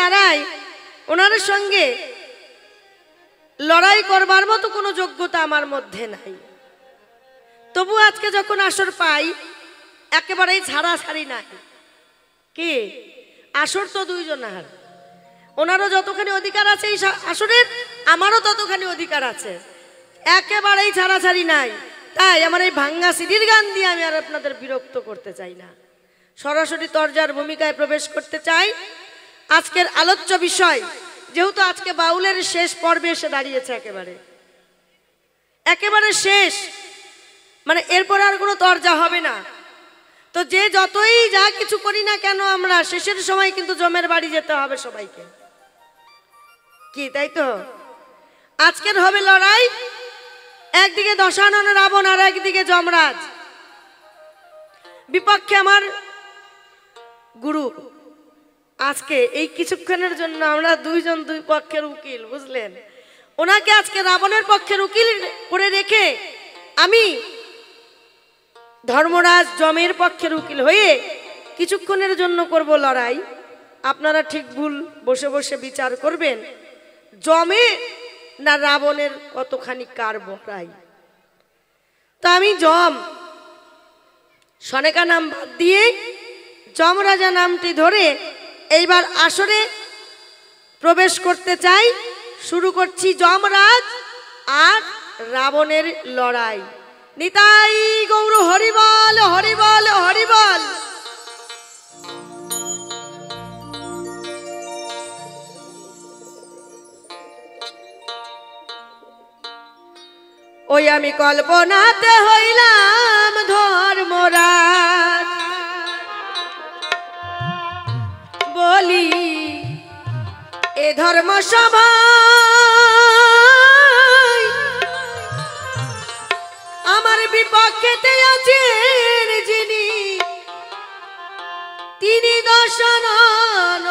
দাঁড়াই ওনার সঙ্গে লড়াই করবার মতো কোনো যোগ্যতা আমার মধ্যে নাই। তবু আজকে যখন আসর পাই একেবারেই ছাড়াছাড়ি নাই। কি আসর তো দুইজনের, ওনারও যতখানি অধিকার আছে এই আসরের, আমারও ততখানি অধিকার আছে, একেবারেই ছাড়াছাড়ি নাই। তাই আমার এই ভাঙ্গা সিডির গান দিয়ে আমি আর আপনাদের বিরক্ত করতে চাই না, সরাসরি তরজার ভূমিকায় প্রবেশ করতে চাই। আজকের আলোচ্য বিষয় যেহেতু আজকে বাউলের শেষ পর্বে এসে দাঁড়িয়েছে, একেবারে শেষ, মানে এরপর আর কোনো তরজা হবে না। তো যে যতই যা কিছু করি না কেন আমরা শেষের সময় কিন্তু জমের বাড়ি যেতে হবে সবাইকে, কি তাই তো? আজকের হবে লড়াই, একদিকে দশানন রাবণ আর একদিকে যমরাজ, বিপক্ষে আমার গুরু। আজকে এই কিছুক্ষণের জন্য আমরা দুইজন দুই পক্ষের উকিল, বুঝলেন? ওনাকে আজকে রাবণের পক্ষের উকিল করে রেখে আমি ধর্মরাজ যমের পক্ষের উকিল হয়ে কিছুক্ষণের জন্য করব লড়াই। আপনারা ঠিক ভুল বসে বসে বিচার করবেন, যমে না রাবণের কতখানি কার বড়াই। তা আমি যম সনেকা নাম বাদ দিয়ে যমরাজা নামটি ধরে এইবার আসরে প্রবেশ করতে চাই। শুরু করছি যমরাজ আর রাবণের লড়াই। নিতাই গৌর হরিবল হরিবল হরিবল। ওই আমি কল্পনাতে হইলাম ধর্মরাজ, বলি এ ধর্ম সভায় আমার বিপক্ষেতে আছেন যিনি, তিনি দশানন।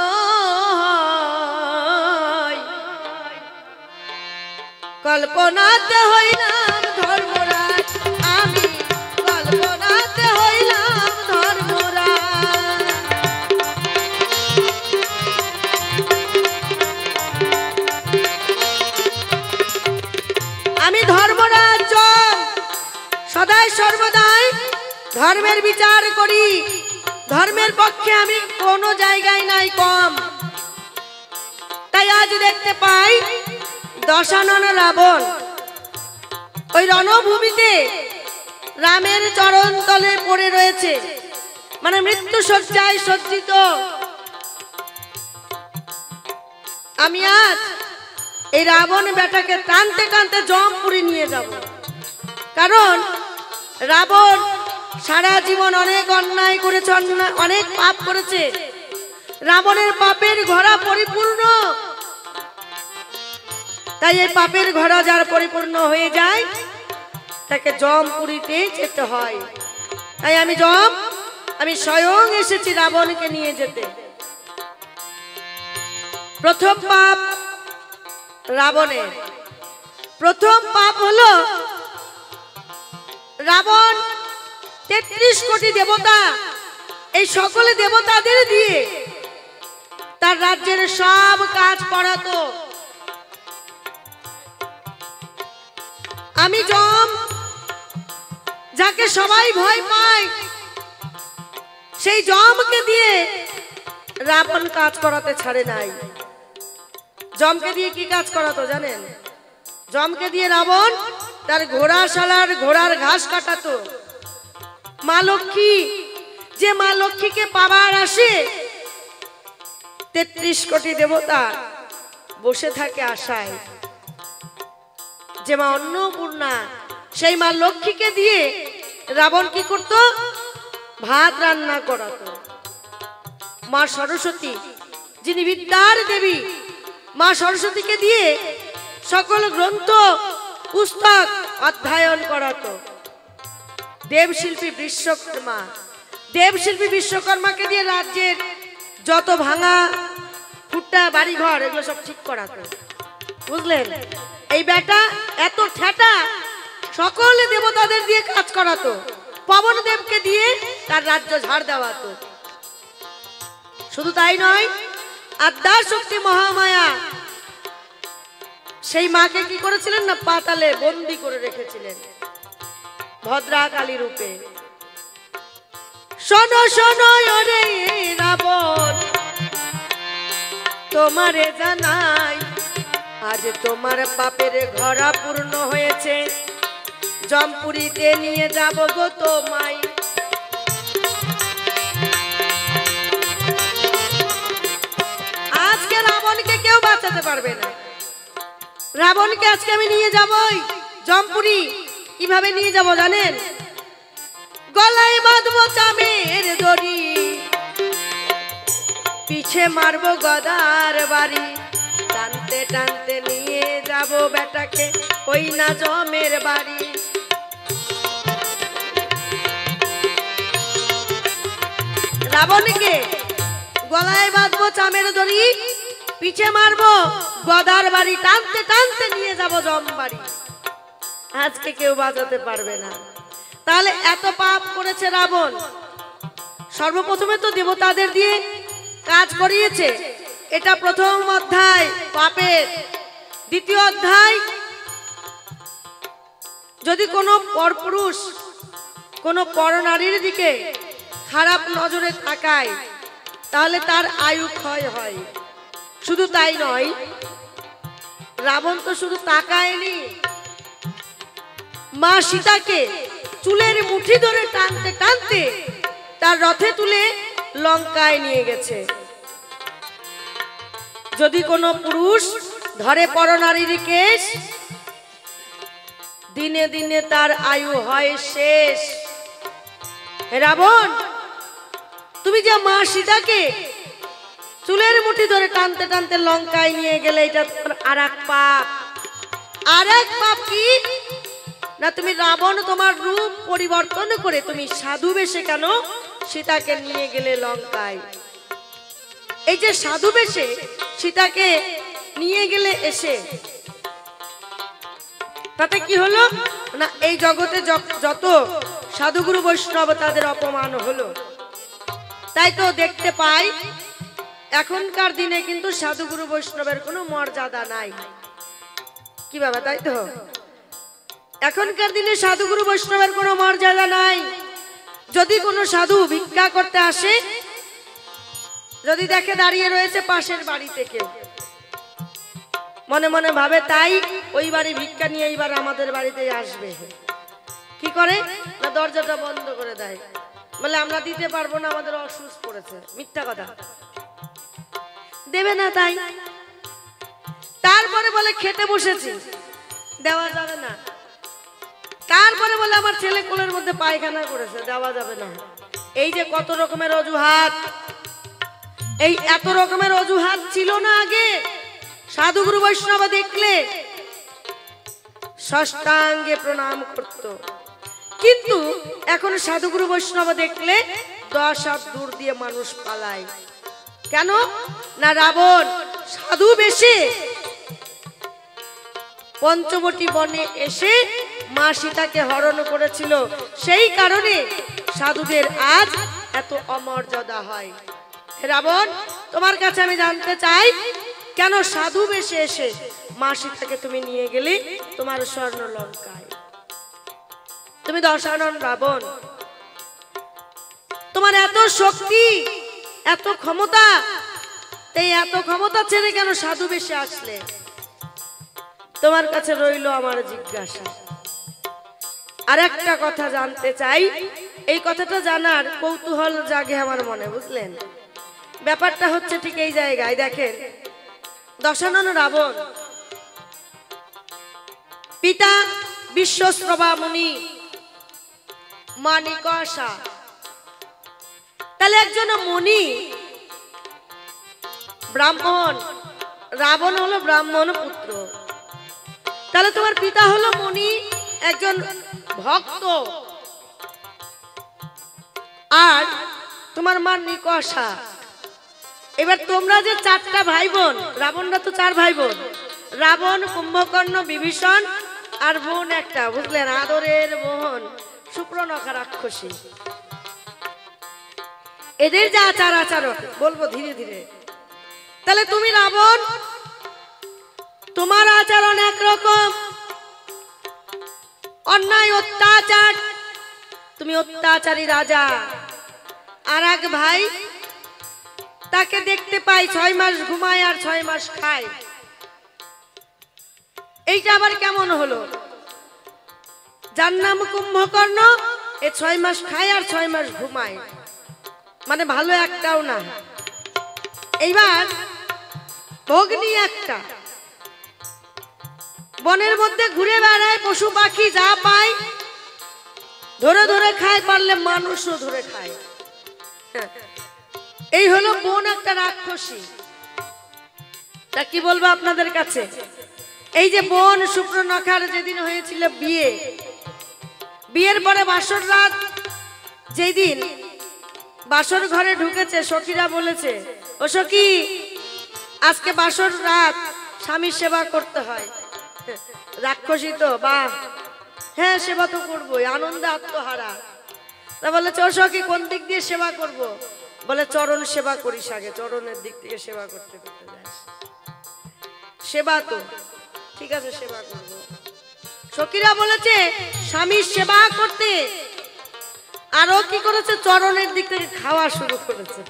কল্পনাতে হইলাম ধর্মরাজ, আমি কল্পনাতে হইলাম ধর্মরাজ। আমি ধর্মরাজ যম, সদাই সর্বদাই ধর্মের বিচার করি, ধর্মের পক্ষে আমি কোনো জায়গায় নাই কম। তাই আজ দেখতে পাই দশানন রাবণ ওই রণভূমিতে রামের চরণ তলে পড়ে রয়েছে, মানে মৃত্যু শয্যায় সজ্জিত। আমি আজ এই রাবণ বেটাকে টানতে টানতে যমপুরী নিয়ে যাব, কারণ রাবণ সারা জীবন অনেক অন্যায় করেছে, অনেক পাপ করেছে। রাবণের পাপের ঘোড়া পরিপূর্ণ, তাই এই পাপের ঘোড়া যার পরিপূর্ণ হয়ে যায় তাকে যমপুরীতে যেতে হয়। তাই আমি স্বয়ং এসেছি রাবণকে নিয়ে যেতে। প্রথম পাপ রাবণের, প্রথম পাপ হলো রাবণ ৩৩ কোটি দেবতা, এই সকলে দেবতাদের দিয়ে তার রাজ্যের সব কাজ করাতো। আমি যম, যাকে সবাই ভয় পায়, সেই যমকে দিয়ে রাবণ কাজ করাতে ছাড়ে নাই। যমকে দিয়ে কি কাজ করাতো জানেন? যমকে দিয়ে রাবণ তার ঘোড়াশালার ঘোড়ার ঘাস কাটাতো। মা লক্ষ্মী, যে মা লক্ষ্মীকে পাবার আসে ৩৩ কোটি দেবতা বসে থাকে আশায়, যে মা অন্নপূর্ণা, সেই মা লক্ষ্মীকে দিয়ে রাবণ কি করত? ভাত রান্না করাতো। মা সরস্বতী, যিনি বিদ্যার দেবী, মা সরস্বতীকে দিয়ে সকল গ্রন্থ পুস্তক অধ্যয়ন করাতো। দেবশিল্পী বিশ্বকর্মাকে দিয়ে রাজ্যের যত ভাঙা ফুটা বাড়িঘর এগুলো সব ঠিক করাতো, বুঝলেন? এই বেটা এত ঠেটা, সকল দেবতাদের দিয়ে কাজ করাতো। পবন দেবকে দিয়ে তার রাজ্য ঝাড় দেওয়াতো। শুধু তাই নয়, আদ্যার শক্তি মহামায়া সেই মাকে কি করেছিলেন না পাতালে বন্দী করে রেখেছিলেন ভদ্রাকালী রূপে। শোনো শোনো ওরে রাবণ, তোমারে জানাই আজ তোমার পাপের ঘরা পূর্ণ হয়েছে, জমপুরীতে নিয়ে যাব গো তোমায়। আজকে রাবণকে কেউ বাঁচাতে পারবে না। রাবণকে আজকে আমি নিয়ে যাবই জমপুরী। কিভাবে নিয়ে যাব জানেন? গলায় বাঁধবো চামের দড়ি, পিছে মারবো গদার বাড়ি, টানতে টানতে নিয়ে যাব বেটাকে ওই না জমের বাড়ি। রাবণকে গলায় বাঁধবো চামের দড়ি, পিছে মারবো গদার বাড়ি, টানতে টানতে নিয়ে যাব জম বাড়ি। আজকে কেউ বাঁচাতে পারবে না। তাহলে এত পাপ করেছে রাবণ। সর্বপ্রথমে তো দেবতাদের দিয়ে কাজ করিয়েছে, এটা প্রথম অধ্যায় পাপের। দ্বিতীয় অধ্যায়, যদি কোনো পরপুরুষ কোনো পরনারীর দিকে খারাপ নজরে তাকায় তাহলে তার আয়ু ক্ষয় হয়। শুধু তাই নয়, রাবণ তো শুধু তাকায়নি, মা সীতাকে চুলের মুঠি ধরে টানতে টানতে তার রথে তুলে লঙ্কায় নিয়ে গেছে। যদি কোনো পুরুষ ধরে পরনারীর কেশ, দিনে দিনে তার আয়ু হয় শেষ। রাবণ, তুমি যে মা সীতাকে চুলের মুঠি ধরে টানতে টানতে লঙ্কায় নিয়ে গেলে, এটা তোমার আর এক পাপ। আর এক পাপ কি না, তুমি রাবণ তোমার রূপ পরিবর্তন করে তুমি সাধু বেশে কেন সীতাকে নিয়ে গেলে লঙ্কায়? এই যে সাধু বেশে সীতাকে নিয়ে গেলে এসে তাতে কি হলো না, এই জগতে যত সাধুগুরু বৈষ্ণব তাদের অপমান হলো। তাই তো দেখতে পাই এখনকার দিনে কিন্তু সাধুগুরু বৈষ্ণবের কোনো মর্যাদা নাই। কি বাবা, তাই তো? এখনকার দিনে সাধুগুরু বৈষ্ণবের কোনো মর্যাদা নাই। যদি কোনো সাধু ভিক্ষা করতে আসে, যদি দেখে দাঁড়িয়ে রয়েছে পাশের বাড়ি থেকে, মনে মনে ভাবে তাই ওই বাড়ি ভিক্ষা নিয়ে এইবার আমাদের বাড়িতে আসবে। কি করে না, দরজাটা বন্ধ করে দেয়, বলে আমরা দিতে পারবো না, আমাদের অসুস্থ পড়েছে। মিথ্যা কথা, দেবে না। তাই তারপরে বলে খেতে বসেছি, দেওয়া যাবে না। তারপরে বলে আমার ছেলে কোলের মধ্যে পায়খানা করেছে, দেওয়া যাবে না। এই যে কত রকমের অজুহাত, এই এত রকমের অজুহাত ছিল না আগে। সাধুগুরু বৈষ্ণব দেখলে ষষ্ঠাঙ্গে প্রণাম করত, কিন্তু এখন সাধুগুরু বৈষ্ণব দেখলে 10 হাত দূর দিয়ে মানুষ পালায়। কেন না, রাবণ সাধু বেশে পঞ্চবটী বনে এসে মা সীতাকে হরণ করেছিল, সেই কারণে সাধুদের আজ এত অমর্যাদা হয়। রাবণ, তোমার কাছে আমি জানতে চাই, কেন সাধু বেশে এসে মা সীতাকে তুমি নিয়ে গেলে তোমার স্বর্ণ লঙ্কায়? তুমি দশানন রাবণ, তোমার এত শক্তি, এত ক্ষমতা, এই এত ক্ষমতা ছেড়ে কেন সাধু বেশে আসলে? তোমার কাছে রইল আমার জিজ্ঞাসা। আর একটা কথা জানতে চাই, এই কথাটা জানার কৌতূহল জাগে আমার মনে, বুঝলেন? ব্যাপারটা হচ্ছে ঠিক এই জায়গায়। দেখেন, দশানন রাবণ পিতা বিশ্বশ্রবা মুনি, মা নিকষা। তাহলে একজন মুনি, ব্রাহ্মণ, রাবণ হলো ব্রাহ্মণ পুত্র। তাহলে তোমার পিতা হলো মুনি, একজন ভক্ত, আর তোমার মা নিকষা। এবার তোমরা যে 4টা ভাই বোন, রাবণরা তো 4 ভাই বোন, রাবণ, কুম্ভকর্ণ, বিভীষণ আর বোন একটা, বুঝলেন? আদরের মোহন, শুক্রনখা রাক্ষসী। এদের যে আচার আচরণ বলবো ধীরে ধীরে, তাহলে তুমি রাবণ, তোমার আচরণ একরকম, অন্যায় অত্যাচার, তুমি অত্যাচারী রাজা। আর এক ভাই তাকে দেখতে পাই 6 মাস ঘুমায় আর 6 মাস খায়। এইটা আবার কেমন হলো? যার নাম কুম্ভকর্ণ, এ 6 মাস খায় আর 6 মাস ঘুমায়, মানে ভালো একটাও না। এইবার ভগ্নী একটা বনের মধ্যে ঘুরে বেড়ায়, পশু পাখি যা পায় ধরে ধরে খায়, পারলে মানুষও ধরে খায়। এই হলো বোন একটা রাক্ষসী। তা কি বলবো আপনাদের কাছে, এই যে বোন সুপ্রনখার যেদিন হয়েছিল বিয়ে, বিয়ের পরে বাসর রাত, যেই দিন বাসর ঘরে ঢুকেছে, সখীরা বলেছে, ও সখী আজকে বাসর রাত, স্বামীর সেবা করতে হয়। রাক্ষসী তো, বাহ, হ্যাঁ সেবা তো করবোই, আনন্দে আত্মহারা। তা বলেছে, ও সখী কোন দিক দিয়ে সেবা করব? বলে চরণ সেবা করিস আগে, চরণের দিক থেকে সেবা করতে করতে যাস। সেবা তো ঠিক আছে, সেবা করবো। সখীরা বলেছে স্বামীর সেবা করতে, আরো কি করেছে, চরণের দিক থেকে খাওয়া শুরু করেছে।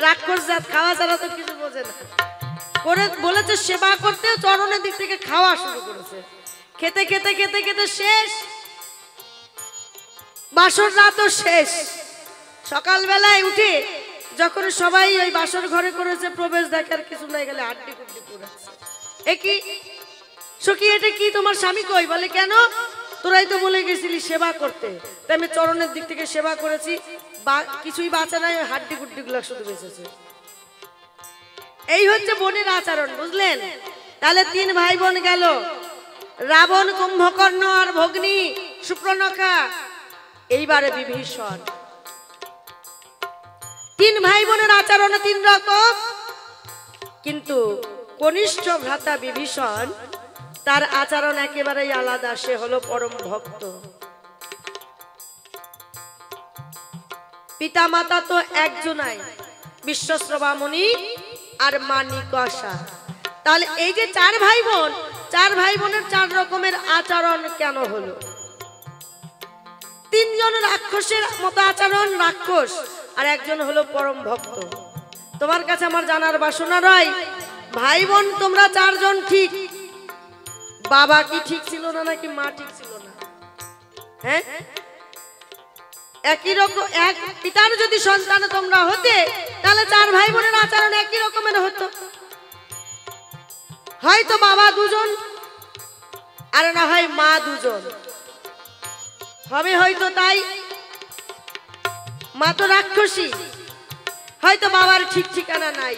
রাক্ষস জাত খাওয়া ছাড়া তো কিছু বোঝে না, করে বলেছে সেবা করতে, চরণের দিক থেকে খাওয়া শুরু করেছে। খেতে খেতে খেতে খেতে শেষ, বাসর রাতও শেষ। সকালবেলায় উঠে যখন সবাই ওই বাসর ঘরে করেছে প্রবেশ, দেখার কিছু নাই, গেলে হাড্ডি কুড্ডি পুড়েছে। এ কি সখী, এটা কি তোমার স্বামী কই? বলে কেন, তোরাই তো বলে গেছিলি সেবা করতে, তাই আমি চরণের দিক থেকে সেবা করেছি, কিছুই বাঁচে নাই, ওই হাড্ডি কুড্ডি গুলা শুধু বেঁচেছে। এই হচ্ছে বোনের আচরণ, বুঝলেন? তাহলে 3 ভাই বোন গেল, রাবণ, কুম্ভকর্ণ আর ভগ্নী সুপ্রনখা। এইবারে বিভীষণ। 3 ভাই বোনের আচরণ 3 রকম, কিন্তু কনিষ্ঠ ভ্রাতা বিভীষণ, তার আচরণ একেবারেই আলাদা। সে হলো পরম ভক্ত। পিতা মাতা তো একজনাই, বিশ্বশ্রবা মুনি আর মানিকসা। তাহলে এই যে 4 ভাই বোন, 4 ভাই বোনের 4 রকমের আচরণ কেন হলো? 3 জন রাক্ষসের মতো আচরণ, রাক্ষস, আর একজন হলো পরম ভক্ত। তোমার কাছে আমার জানার বাসনা রয়, ভাই বোন তোমরা 4 জন ঠিক, বাবা কি ঠিক ছিল না, নাকি মা ঠিক ছিল না? হ্যাঁ, একই রকম, এক পিতার যদি সন্তান তোমরা হতে, তাহলে 4 ভাই বোনের আচরণ একই রকমের হতো। হয়তো বাবা 2 জন, আর না হয় মা 2 জন হবে, হয়তো তাই। মা তো রাক্ষসী, হয়তো বাবার ঠিক ঠিকানা নাই।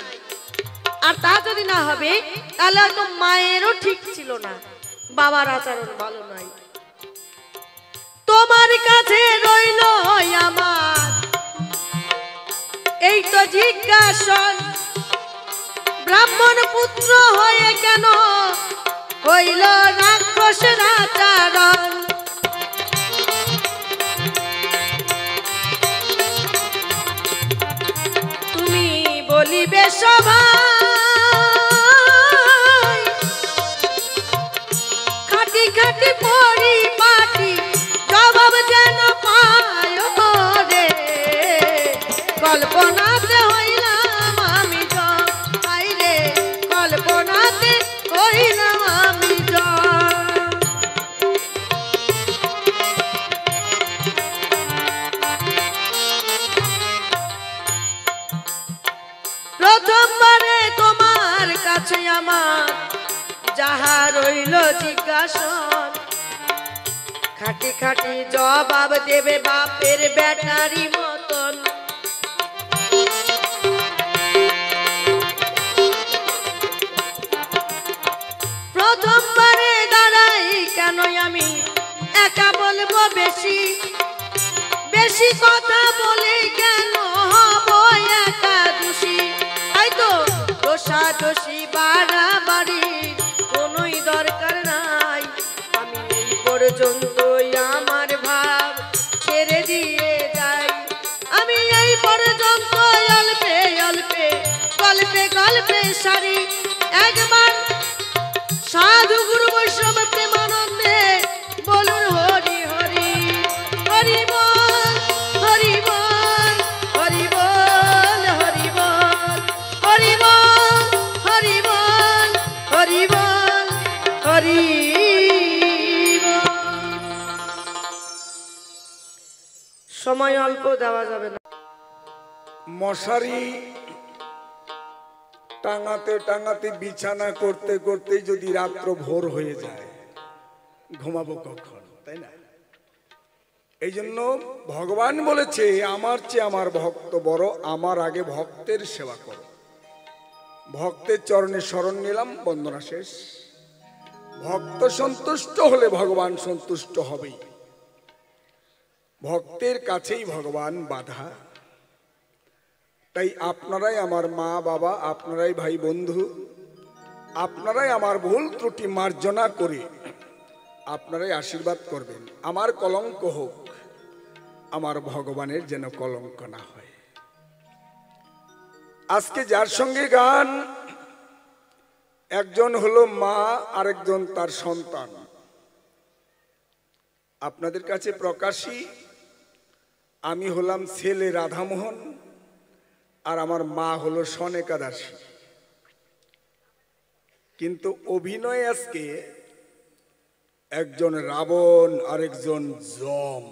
আর তা যদি না হবে, তাহলে হয়তো মায়েরও ঠিক ছিল না, বাবার আচরণ ভালো নাই। তোমার কাছে রইল আমার এই তো জিজ্ঞাসন, ব্রাহ্মণ পুত্র হয়ে কেন হইল রাক্ষসের আচরণ? তুমি বলিবে সবাই, খাটি খাটি পরিপাটি জবাব যেন পায় রে, কল্পনাতে হইলাম আমি জয় রে, কল্পনাতে হইলাম আমি জয়। প্রথমবারে তোমার কাছে আমার যাহা রইল জিজ্ঞাসন, খাটি খাটি জবাব দেবে বাপের ব্যাটারি মতন। প্রথমবারে দাঁড়াই কেন আমি একা বলবো বেশি, বেশি কথা বলে কেন হব একা দোষী? হয়তো দোষাদোষী বাড়াবাড়ি কোনোই দরকার নাই, আমি এই পর্যন্তই আমার ভাব ছেড়ে দিয়ে যাই। আমি এই পর্যন্ত অল্পে অল্পে গল্পে সারি একবার সাধু গুরু বৈষ্ণব প্রেমানন্দে বলুন হরি হরি হরি বল হরি বল হরি বল হরি বল হরি বল হরি বল হরি বল হরি বল। সময় অল্প, দেওয়া যাবে না। মশারি টাঙাতে টাঙাতে বিছানা করতে করতে যদি রাত্র ভোর হয়ে যায়, ঘুমাবো কখন, তাই না? এই জন্য ভগবান বলেছে আমার চেয়ে আমার ভক্ত বড়, আমার আগে ভক্তের সেবা করো। ভক্তের চরণে শরণ নিলাম, বন্দনা শেষ। ভক্ত সন্তুষ্ট হলে ভগবান সন্তুষ্ট হবেই। ভক্তের কাছেই ভগবান বাধা। তাই আপনারাই আমার মা বাবা, আপনারাই ভাই বন্ধু, আপনারাই আমার ভুল ত্রুটি মার্জনা করে আপনারাই আশীর্বাদ করবেন। আমার কলঙ্ক হোক, আমার ভগবানের যেন কলঙ্ক না হয়। আজকে যার সঙ্গে গান, একজন হলো মা, আরেকজন তার সন্তান। আপনাদের কাছে প্রকাশী, আমি হলাম ছেলে রাধামোহন, আর আমার মা হলো সনেকা দাসী। কিন্তু অভিনয় আজকে একজন রাবণ, আরেকজন যম।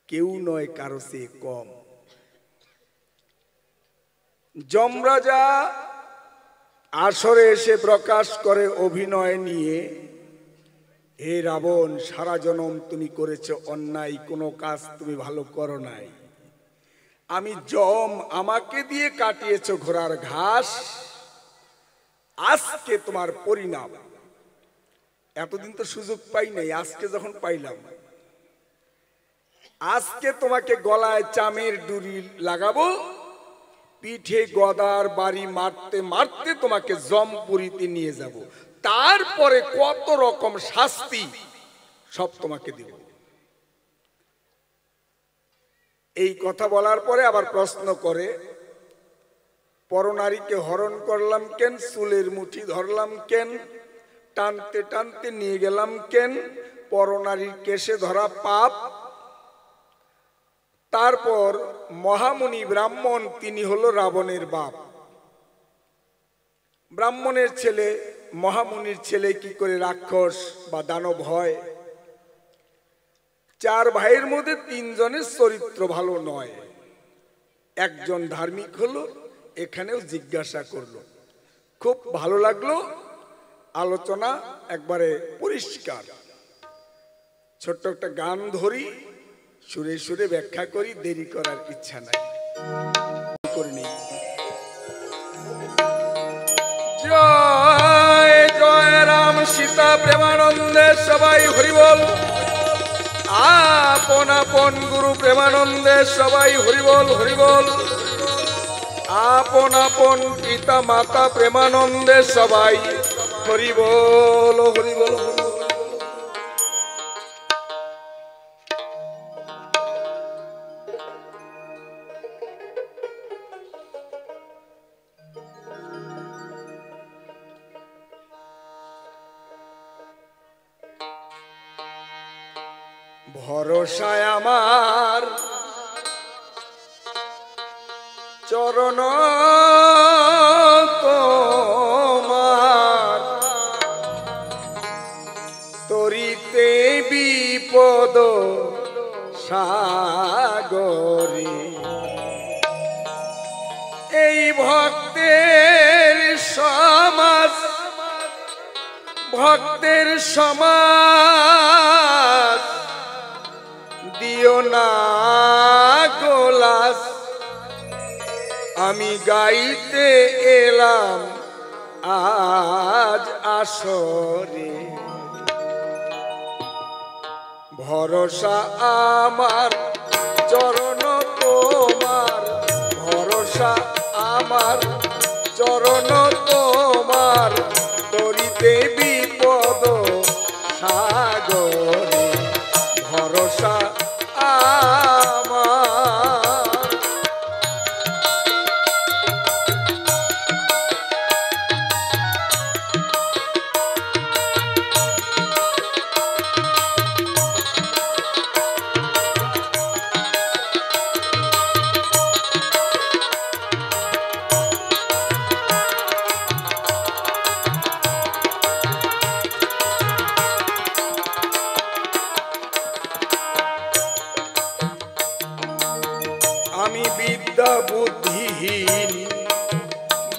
কেউ নয় কারো চেয়ে কম। যমরাজা আসরে এসে প্রকাশ করে অভিনয় নিয়ে, হে রাবণ, সারা জনম তুমি করেছ অন্যায়, কোনো কাজ তুমি ভালো করো নাই। আমি যম, আমাকে দিয়ে কাটিয়েছ ঘোড়ার ঘাস, আজকে তোমার পরিণাম। এতদিন তো সুযোগ পাই নাই, আজকে যখন পাইলাম, আজকে তোমাকে গলায় চামের ডুরি লাগাবো, পিঠে গদার বাড়ি মারতে মারতে তোমাকে জমপুরীতে নিয়ে যাব, তারপরে কত রকম শাস্তি সব তোমাকে দেব। এই কথা বলার পরে আবার প্রশ্ন করে, পরনারীকে হরণ করলাম কেন, চুলের মুঠি ধরলাম কেন, টানতে টানতে নিয়ে গেলাম কেন, পরনারীর কেশে ধরা পাপ। তারপর মহামুনি ব্রাহ্মণ, তিনি হলো রাবণের বাপ। ব্রাহ্মণের ছেলে মহামুনির ছেলে কি করে রাক্ষস বা দানব হয়? চার ভাইয়ের মধ্যে তিনজনের চরিত্র ভালো নয়, একজন ধার্মিক হলো। এখানেও জিজ্ঞাসা করলো, খুব ভালো লাগলো, আলোচনা একবারে পরিষ্কার। ছোট্ট একটা গান ধরি, সুরে সুরে ব্যাখ্যা করি, দেরি করার ইচ্ছা নাই। জয় জয় রাম সীতা প্রেমানন্দে সবাই হরি বল। আপন আপন গুরু প্রেমানন্দে সবাই হরি বল হরি বল। আপন আপন পিতা মাতা প্রেমানন্দে সবাই হরি বল হরি বল। ভরসায় আমার চরণ তোমার, তরিতে বিপদ সাগরে। এই ভক্তের সমাজ, ভক্তের সমাজ দিও না গোলাস। আমি গাইতে এলাম আজ আসরে। ভরসা আমার চরণ তোমার, ভরসা আমার চরণ তোমার, তরিতে বিপদ সাগরে। ভরসা আমার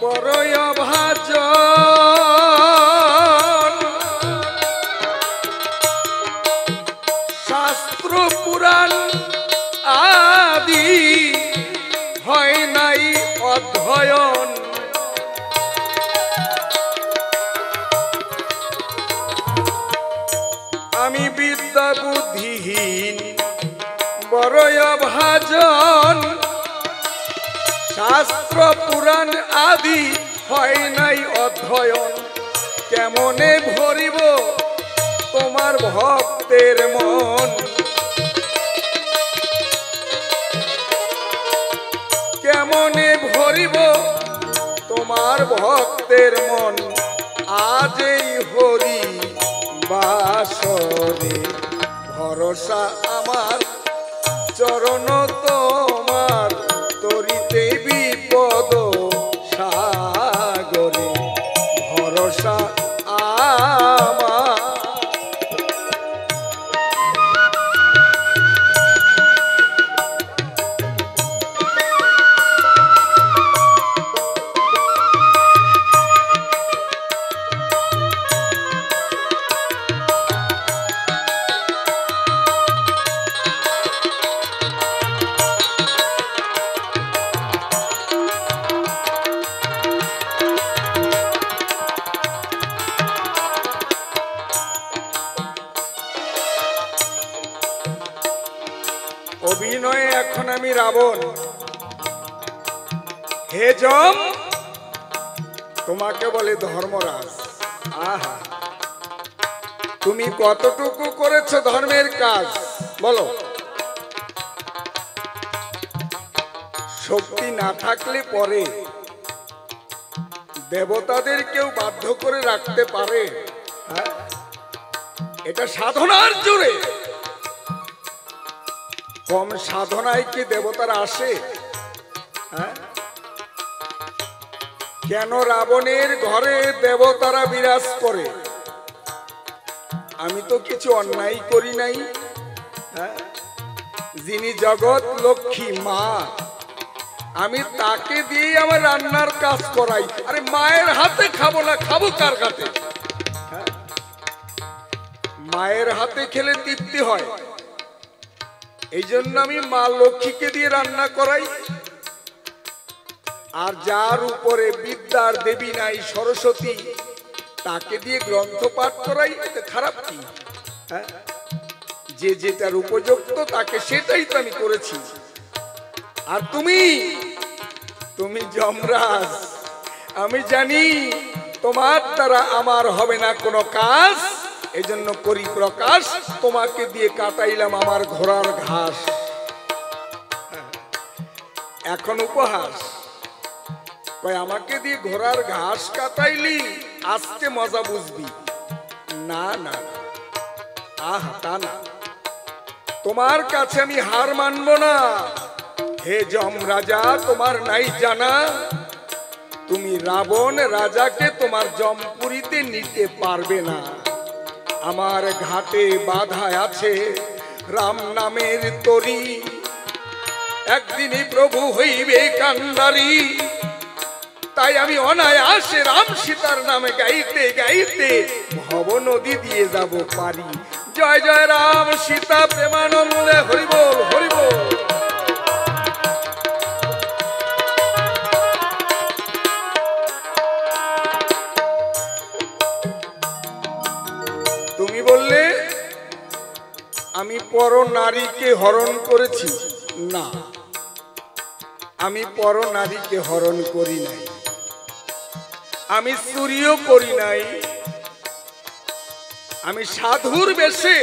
বড়ই অভাজন শাস্ত্র পুরাণ আদি হয় নাই অধ্যয়ন আমি বিদ্যা বুদ্ধিহীন বড়ই অভাজন শাস্ত্র পুরাণ আদি হয় নাই অধ্যয়ন কেমনে ভরিব তোমার ভক্তের মন কেমনে ভরিব তোমার ভক্তের মন আজ এই হরি বাসরে ভরসা আমার চরণ তোমার তরিতে বিপদ সাগরে ভরসা আমার অভিনয়ে এখন আমি রাবণ হে যম তোমাকে বলে ধর্মরাজ আহা তুমি কতটুকু করেছো ধর্মের কাজ বলো শক্তি না থাকলে পরে দেবতাদের কেউ বাধ্য করে রাখতে পারে হ্যাঁ এটা সাধনার জোরে কম সাধনায় কি দেবতারা আসে হ্যাঁ কেন রাবণের ঘরে দেবতারা বিরাজ করে আমি তো কিছু অন্যায় করি নাই হ্যাঁ যিনি জগৎ লক্ষ্মী মা আমি তাকে দিয়ে আমার রান্নার কাজ করাই আরে মায়ের হাতে খাবো না খাবো কার হাতে হ্যাঁ মায়ের হাতে খেলে তৃপ্তি হয় এই জন্য আমি মা লক্ষ্মীকে দিয়ে রান্না করাই আর যার উপরে বিদ্যার দেবী নাই সরস্বতী তাকে দিয়ে গ্রন্থ পাঠ করাই এটা খারাপ কি হ্যাঁ যে যেটার উপযুক্ত তাকে সেটাই তো আমি করেছি আর তুমি যমরাজ আমি জানি তোমার দ্বারা আমার হবে না কোনো কাজ এই জন্য করি প্রকাশ তোমাকে দিয়ে কাটাইলাম আমার ঘোড়ার ঘাস এখন উপহাস কয় আমাকে দিয়ে ঘোড়ার ঘাস কাটাইলি আজকে মজা বুঝবি না না আহা তা না তোমার কাছে আমি হার মানব না হে যম রাজা তোমার নাই জানা তুমি রাবণ রাজাকে তোমার জমপুরীতে নিতে পারবে না আমার ঘাটে বাধা আছে রাম নামের তরি একদিনই প্রভু হইবে কান্ডারি তাই আমি অনায়াসে রাম সীতার নামে গাইতে গাইতে ভব নদী দিয়ে যাব পারি জয় জয় রাম সীতা প্রেমানন্দে হরি বল হরি বল তুমি বললে আমি পর নারীকে হরণ করেছি না আমি পর নারীকে হরণ করি নাই আমি চুরিও করি নাই আমি সাধুর বেশে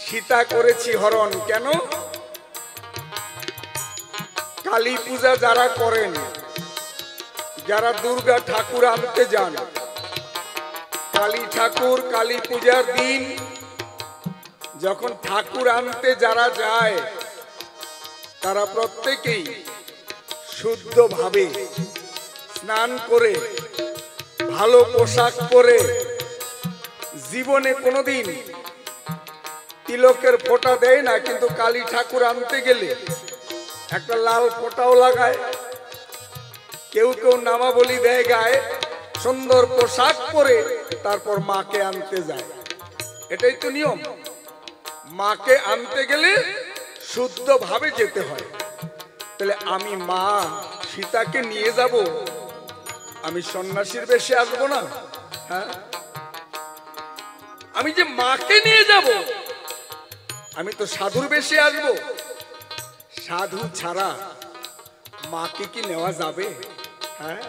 সীতা করেছি হরণ কেন কালী পূজা যারা করেন যারা দুর্গা ঠাকুর আনতে যান কালী ঠাকুর কালী পূজার দিন যখন ঠাকুর আনতে যারা যায় তারা প্রত্যেকেই শুদ্ধভাবে স্নান করে ভালো পোশাক পরে জীবনে কোনোদিন তিলকের ফোঁটা দেয় না কিন্তু কালী ঠাকুর আনতে গেলে একটা লাল ফোঁটাও লাগায় কেউ কেউ নামাবলি দেয় গায়ে, সুন্দর পোশাক পরে তারপর মাকে আনতে যায়। এটাই তো নিয়ম। মাকে আনতে গেলে শুদ্ধভাবে যেতে হয়। তাহলে আমি মা সীতাকে নিয়ে যাব, আমি সন্ন্যাসীর বেশে আসবো না? হ্যাঁ, আমি যে মাকে নিয়ে যাব, আমি তো সাধুর বেশে আসবো। সাধু ছাড়া মাকে কি নেওয়া যাবে? হ্যাঁ,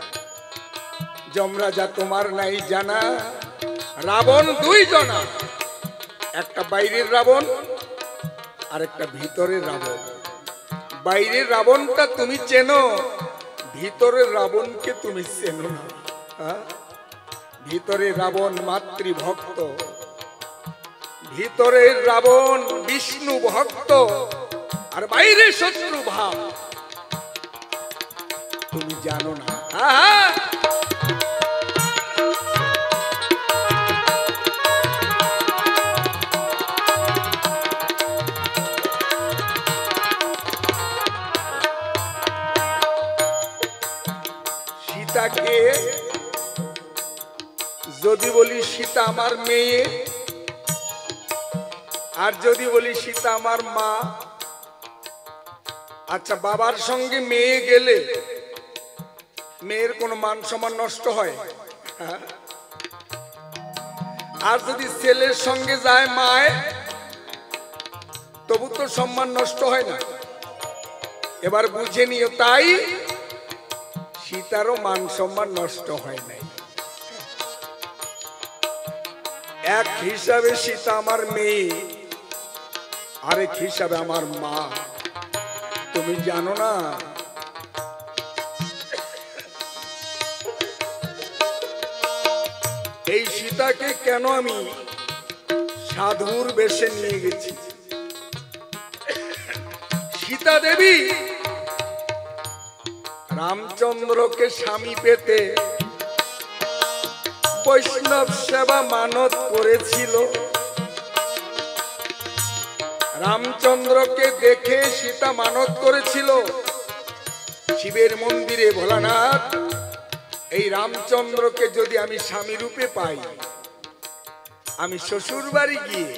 যমরাজা তোমার নাই জানা, রাবণ দুই জনা, একটা বাইরের রাবণ আর একটা ভিতরের রাবণ। বাইরের রাবণটা তুমি চেনো, ভিতরের রাবণকে তুমি চেনো না। হ্যাঁ? ভিতরের রাবণ মাতৃভক্ত, ভিতরের রাবণ বিষ্ণু ভক্ত, আর বাইরে শত্রু ভাব তুমি জানো না। হ্যাঁ, সীতাকে যদি বলি সীতা আমার মেয়ে, আর যদি বলি সীতা আমার মা, আচ্ছা বাবার সঙ্গে মেয়ে গেলে মেয়ের কোনো মান সম্মান নষ্ট হয়? আর যদি ছেলের সঙ্গে যায় মায়, তবু তো সম্মান নষ্ট হয় না? এবার বুঝে নিও, তাই সীতারও মান সম্মান নষ্ট হয় নাই। এক হিসাবে সীতা আমার মেয়ে, আরেক হিসাবে আমার মা। তুমি জানো না এই সীতাকে কেন আমি সাধুর বেশে নিয়ে গেছি? সীতা দেবী রামচন্দ্রকে স্বামী পেতে বৈষ্ণব সেবা মানত করেছিল। রামচন্দ্রকে দেখে সীতা মানত করেছিল, শিবের মন্দিরে ভোলানাথ, এই রামচন্দ্রকে যদি আমি স্বামী রূপে পাই, আমি শ্বশুর বাড়ি গিয়ে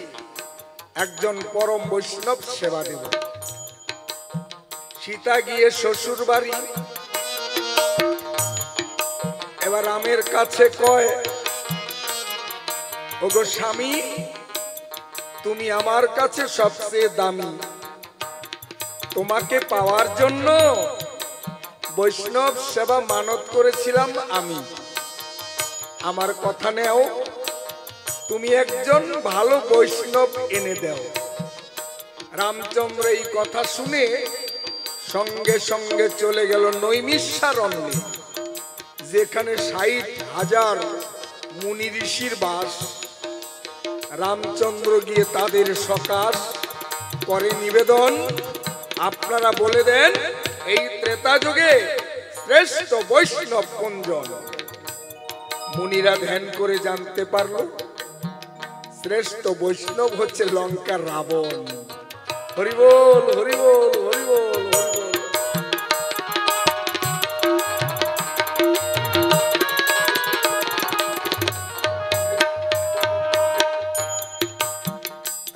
একজন পরম বৈষ্ণব সেবা দেব। সীতা গিয়ে শ্বশুর বাড়ি, এবার রামের কাছে কয়, ওগো স্বামী, তুমি আমার কাছে সবচেয়ে দামি, তোমাকে পাওয়ার জন্য বৈষ্ণব সেবা মানত করেছিলাম আমি, আমার কথা নেও, তুমি একজন ভালো বৈষ্ণব এনে দাও। রামচন্দ্র এই কথা শুনে সঙ্গে সঙ্গে চলে গেল নৈমিষারণ্যে, যেখানে 60,000 মুনি ঋষির বাস। রামচন্দ্র গিয়ে তাদের সকাশ করে নিবেদন, আপনারা বলে দেন এই ত্রেতা যুগে শ্রেষ্ঠ বৈষ্ণব কোনজন? মুনিরা ধ্যান করে জানতে পারলো শ্রেষ্ঠ বৈষ্ণব হচ্ছে লঙ্কার রাবণ। হরিবোল হরিবোল হরিবোল হরিবোল।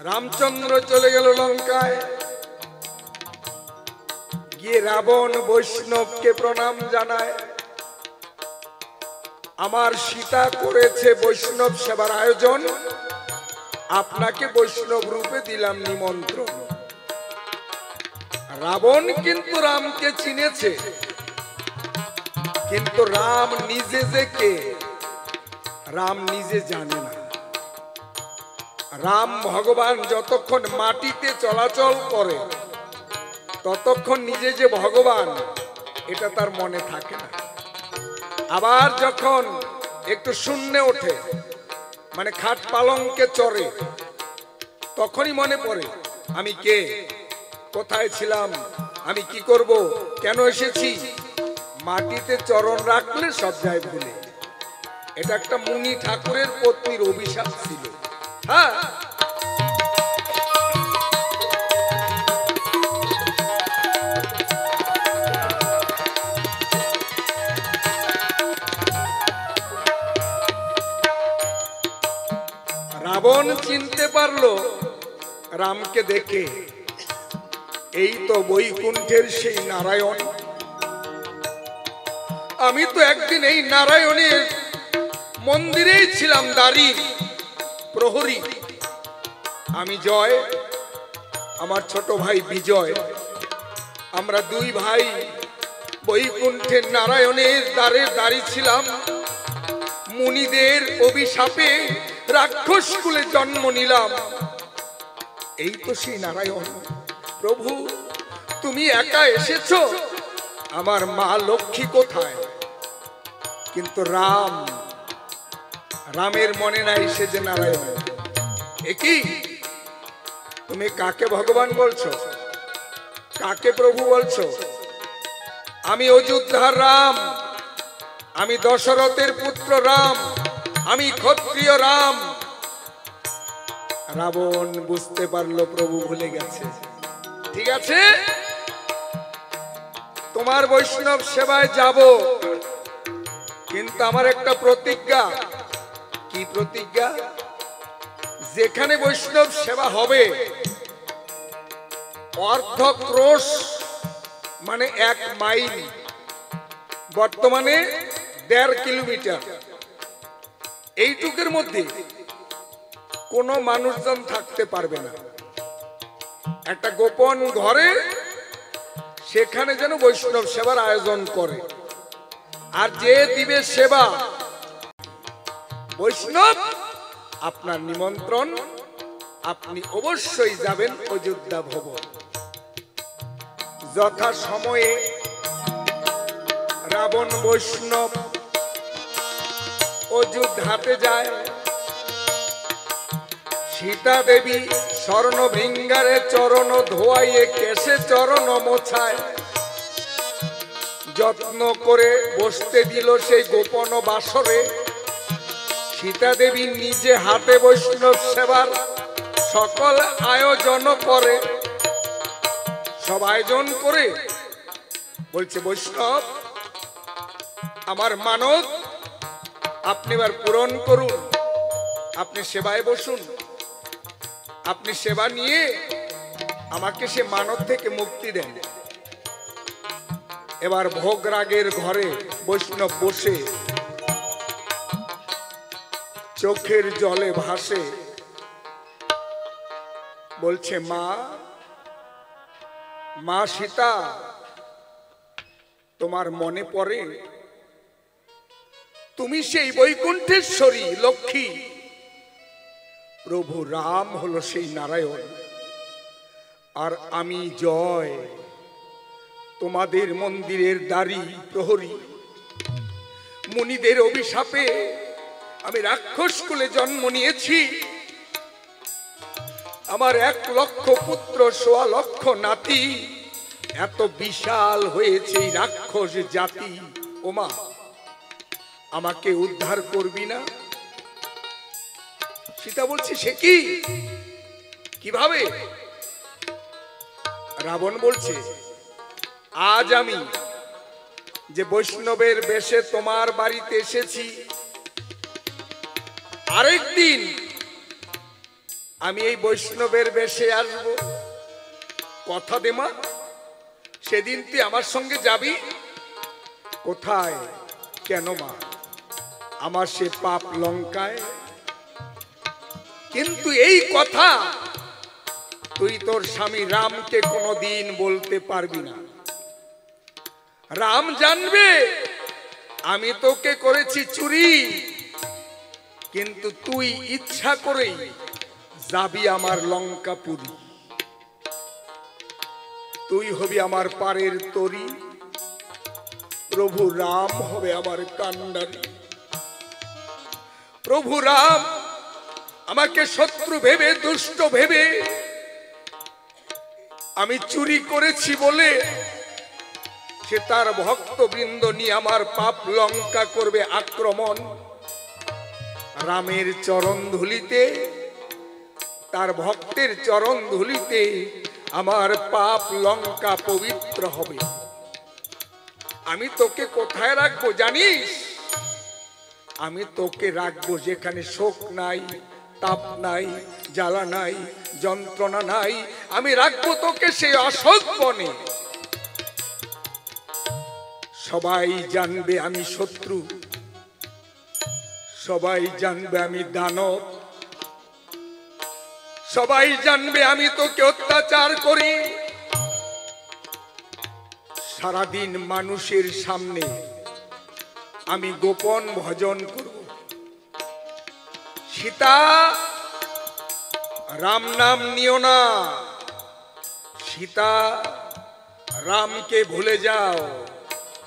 রামচন্দ্র চলে গেল লঙ্কায়, গিয়ে রাবণ বৈষ্ণবকে প্রণাম জানায়, আমার সীতা করেছে বৈষ্ণব সেবার আয়োজন, আপনাকে বৈষ্ণব রূপে দিলাম নিমন্ত্রণ। রাবণ কিন্তু রামকে চিনেছে, কিন্তু রাম নিজে যে কে রাম নিজে জানে না। রাম ভগবান যতক্ষণ মাটিতে চলাচল করে ততক্ষণ নিজে যে ভগবান এটা তার মনে থাকে না। আবার যখন একটু শূন্যে ওঠে, মানে খাট পালঙ্কে চড়ে, তখনই মনে পড়ে আমি কে, কোথায় ছিলাম, আমি কি করব, কেন এসেছি। মাটিতে চরণ রাখলে সব যায় ভুলে। এটা একটা মুনি ঠাকুরের পত্নীর অভিশাপ ছিল। হ্যাঁ, রাবণ চিনতে পারলো রামকে দেখে, এই তো বৈকুণ্ঠের সেই নারায়ণ। আমি তো একদিন এই নারায়ণের মন্দিরেই ছিলাম দাঁড়ি প্রহরী। আমি জয়, আমার ছোট ভাই বিজয়, আমরা দুই ভাই বৈকুণ্ঠের নারায়ণের দ্বারে দাঁড়িয়ে ছিলাম। মুনিদের অভিশাপে রাক্ষস কুলে জন্ম নিলাম। এই তো সেই নারায়ণ। প্রভু তুমি একা এসেছো, আমার মা লক্ষ্মী কোথায়? কিন্তু রামের মনে নাই সে যে নারায়ণ। একই তুমি কাকে ভগবান বলছো, কাকে প্রভু বলছো? আমি অযোধ্যার রাম, আমি দশরথের পুত্র রাম, আমি ক্ষত্রিয় রাম। রাবণ বুঝতে পারলো প্রভু ভুলে গেছে। ঠিক আছে, তোমার বৈষ্ণব সেবায় যাব, কিন্তু আমার একটা প্রতিজ্ঞা। কি প্রতিজ্ঞা? যেখানে বৈষ্ণব সেবা হবে অর্ধ ক্রোশ মানে 1 মাইল, বর্তমানে 1.5 কিলোমিটার, এইটুকের মধ্যে কোনো মানুষজন থাকতে পারবে না। একটা গোপন ঘরে সেখানে যেন বৈষ্ণব সেবার আয়োজন করে। আর যে দিবে সেবা বৈষ্ণব, আপনার নিমন্ত্রণ, আপনি অবশ্যই যাবেন অযোধ্যা ভবন। যথা সময়ে রাবণ বৈষ্ণব অযোধ্যাতে যায়। সীতা দেবী স্বর্ণ ভৃঙ্গারে চরণ ধোয়াইয়ে কেশে চরণ মোছায়, যত্ন করে বসতে দিল সেই গোপন বাসরে। সীতা দেবী নিজে হাতে বৈষ্ণব সেবার সকল আয়োজন করে। সব আয়োজন করে বলছে, বৈষ্ণব আমার মানত আপনি এবার পূরণ করুন, আপনি সেবায় বসুন, আপনি সেবা নিয়ে আমাকে সে মানত থেকে মুক্তি দেন। এবার ভোগরাগের ঘরে বৈষ্ণব বসে চোখের জলে ভাসে, বলছে, মা সীতা, তোমার মনে পড়ে তুমি সেই বৈকুণ্ঠেশ্বরী লক্ষ্মী। প্রভু রাম হলো সেই নারায়ণ, আর আমি জয়, তোমাদের মন্দিরের দাঁড়ি প্রহরী। মুনিদের অভিশাপে আমি রাক্ষস কুলে জন্ম নিয়েছি। আমার 1 লক্ষ পুত্র, 1.25 লক্ষ নাতি, এত বিশাল হয়েছে এই রাক্ষস জাতি। ওমা, আমাকে উদ্ধার করবি না? সীতা বলছে, সে কি, কিভাবে? রাবণ বলছে, আজ আমি যে বৈষ্ণবের বেশে তোমার বাড়িতে এসেছি, আরেকদিন আমি এই বৈষ্ণবের বেশে আসব। কথা দে মা, সেদিন তুই আমার সঙ্গে যাবি। কোথায়? কেন মা? আমার সে পাপ লঙ্কায়। কিন্তু এই কথা তুই তোর স্বামী রামকে কোনোদিন বলতে পারবি না। রাম জানবে আমি তোকে করেছি চুরি, কিন্তু তুই ইচ্ছা করেই যাবি আমার লঙ্কাপুরী। তুই হবি আমার পারের তরি, প্রভু রাম হবে আমার কান্ডারি। প্রভু রাম আমাকে শত্রু ভেবে, দুষ্ট ভেবে, আমি চুরি করেছি বলে সে তার ভক্তবৃন্দ নিয়ে আমার পাপ লঙ্কা করবে আক্রমণ। রামের চরণ ধুলিতে, তার ভক্তের চরণ ধুলিতে আমার পাপ লঙ্কা পবিত্র হবে। আমি তোকে কোথায় রাখবো জানিস? আমি তোকে রাখবো যেখানে শোক নাই, তাপ নাই, জ্বালা নাই, যন্ত্রণা নাই, আমি রাখবো তোকে সেই অশোক বনে। সবাই জানবে আমি শত্রু, সবাই জানবে আমি দানব, সবাই জানবে আমি তোকে অত্যাচার করি। সারাদিন মানুষের সামনে আমি গোপন ভজন করব। সীতা, রাম নাম নিও না, সীতা, রামকে ভুলে যাও,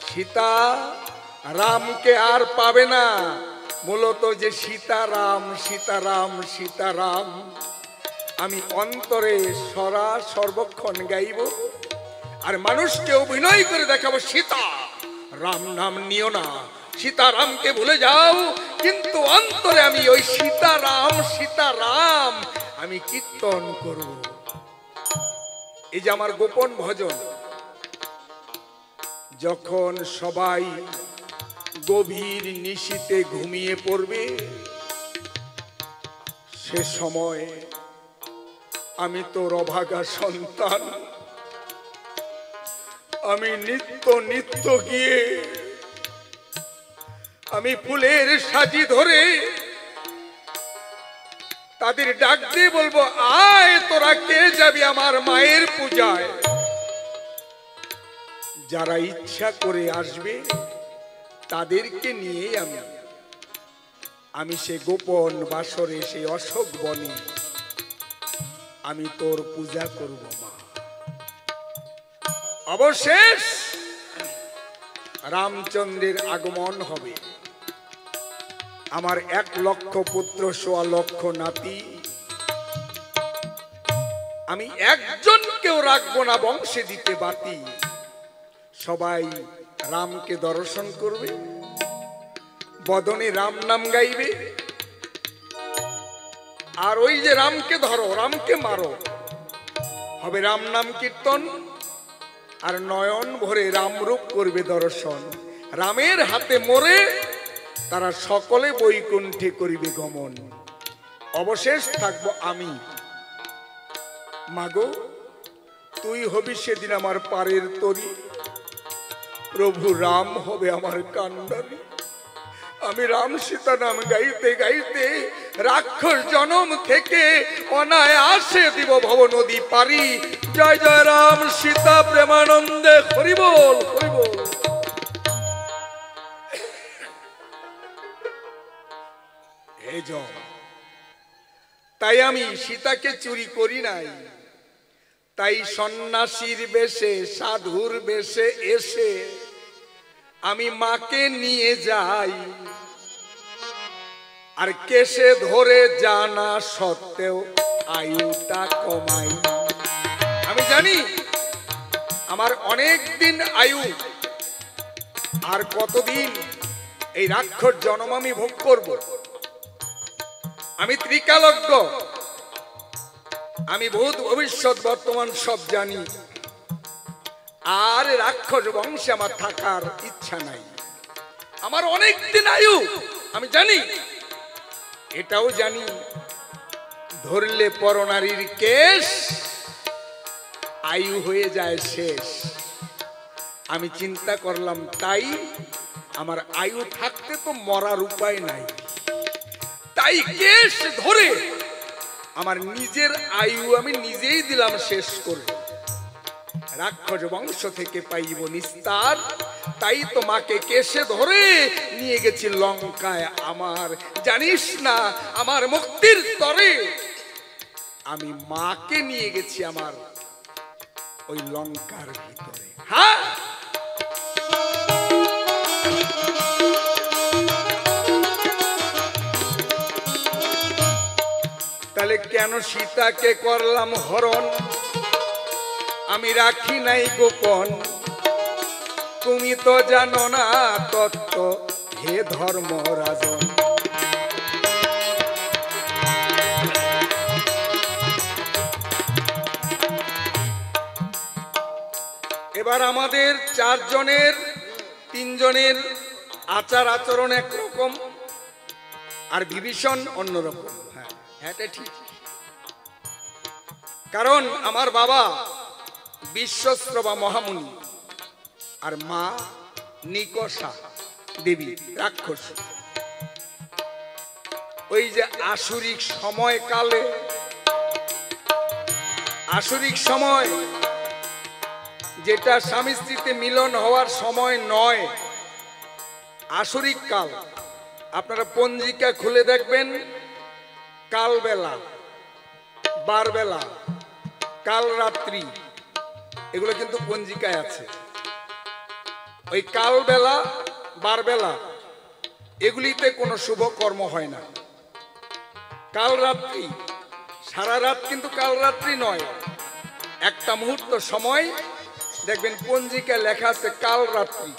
সীতা, রামকে আর পাবে না। মূলত যে সীতারাম সীতারাম সীতারাম আমি অন্তরে সর্বক্ষণ গাইব, আর মানুষকে অভিনয় করে দেখাবো সীতা, রাম নাম নিও না, সীতারামকে ভুলে যাও, কিন্তু অন্তরে আমি ওই সীতারাম সীতারাম আমি কীর্তন করব। এই যে আমার গোপন ভজন। যখন সবাই গভীর নিশীতে ঘুমিয়ে পড়বে, সে সময় আমি তোর অভাগা সন্তান, আমি নিত্য নিত্য গিয়ে আমি ফুলের সাজি ধরে তাদের ডাক দিয়ে বলবো, আয় তোরা কে যাবি আমার মায়ের পূজায়। যারা ইচ্ছা করে আসবে তাদেরকে নিয়ে আমি সে গোপন বাসরে সেই অশোক বনে আমি তোর পূজা করব মা। অবশেষ রামচন্দ্রের আগমন হবে। আমার 1 লক্ষ পুত্র, 1.25 লক্ষ নাতি, আমি একজনকেও রাখবো না বংশে দিতে বাতি। সবাই রামকে দর্শন করবে, বদনে রাম নাম গাইবে, আর ওই যে রামকে ধরো রামকে মারো হবে রাম নাম কীর্তন, আর নয়ন ভরে রামরূপ করবে দর্শন। রামের হাতে মরে তারা সকলে বৈকুণ্ঠে করিবে গমন। অবশেষ থাকবো আমি। মাগো, তুই হবি সেদিন আমার পারের তরি, প্রভু রাম হবে আমার কান্ডারি। আমি রাম সীতা নাম গাইতে গাইতে রাক্ষস জনম থেকে অনায়াসে দিব ভব নদী পারি। জয় জয় রাম সীতা প্রেমানন্দে, হরি বল হরি বল। হে জন, তাই আমি সীতাকে চুরি করি নাই, তাই সন্ন্যাসীর বেশে সাধুর বেশে এসে আমি মাকে নিয়ে যাই, আর কেশে ধরে জানা সত্ত্বেও আয়ুটা কমাই। আমি জানি আমার অনেক দিন আয়ু, আর কতদিন এই রাক্ষস জন্ম আমি ভোগ করব। আমি ত্রিকালজ্ঞ, আমি ভূত ভবিষ্যৎ বর্তমান সব জানি, আর রাক্ষস বংশে আমার থাকার ইচ্ছা নাই। আমার অনেক দিন আয়ু আমি জানি, এটাও জানি ধরলে পরনারীর কেশ আয়ু হয়ে যায় শেষ। আমি চিন্তা করলাম, তাই আমার আয়ু থাকতে তো মরার উপায় নাই, তাই কেশ ধরে আমার নিজের আয়ু আমি নিজেই দিলাম শেষ করে। রাক্ষস বংশ থেকে পাইব নিস্তার, তাই তো মাকে কেশে ধরে নিয়ে গেছি লঙ্কায় আমার। জানিস না আমার মুক্তির তরে আমি মাকে নিয়ে গেছি আমার ওই লঙ্কার ভিতরে। হ্যাঁ, তাহলে কেন সীতাকে করলাম হরণ? আমি রাখি নাই গোপন, তুমি তো জানো না তত্ত্ব হে ধর্মরাজন। এবার আমাদের 4 জনের 3 জনের আচার আচরণ একরকম, আর বিভীষণ অন্যরকম। হ্যাঁ ঠিক, কারণ আমার বাবা বিশ্বস্রবা মহামুনি আর মা নিকষা দেবী রাক্ষস। ওই যে আসুরিক সময়কালে, আসুরিক সময় যেটা স্বামী স্ত্রীতে মিলন হওয়ার সময় নয়, আসুরিক কাল। আপনারা পঞ্জিকা খুলে দেখবেন, কালবেলা, বারবেলা, কাল রাত্রি, এগুলো কিন্তু পঞ্জিকায় আছে। ওই কালবেলা বারবেলা এগুলিতে কোনো শুভ কর্ম হয় না। কাল রাত্রি, সারা রাত কিন্তু কাল রাত্রি নয়, একটা মুহূর্ত সময় দেখবেন পঞ্জিকায় লেখা আছে কাল রাত্রি।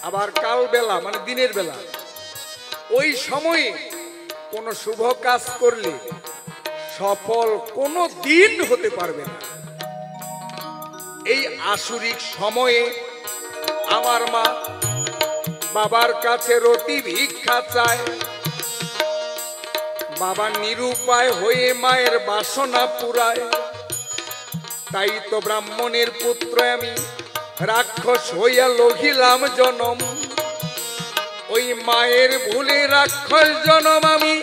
আবার কাল বেলা মানে দিনের বেলা, ওই সময়ে কোনো শুভ কাজ করলে সফল কোনো দিন হতে পারবে না। এই আসুরিক সময়ে আমার মা বাবার কাছে রতি ভিক্ষা চায়। বাবা নিরুপায় হয়ে মায়ের বাসনা পুরায়। তাই তো ব্রাহ্মণের পুত্র আমি রাক্ষস হইয়া লঘিলাম জনম। ওই মায়ের ভুলে রাক্ষস জনম আমি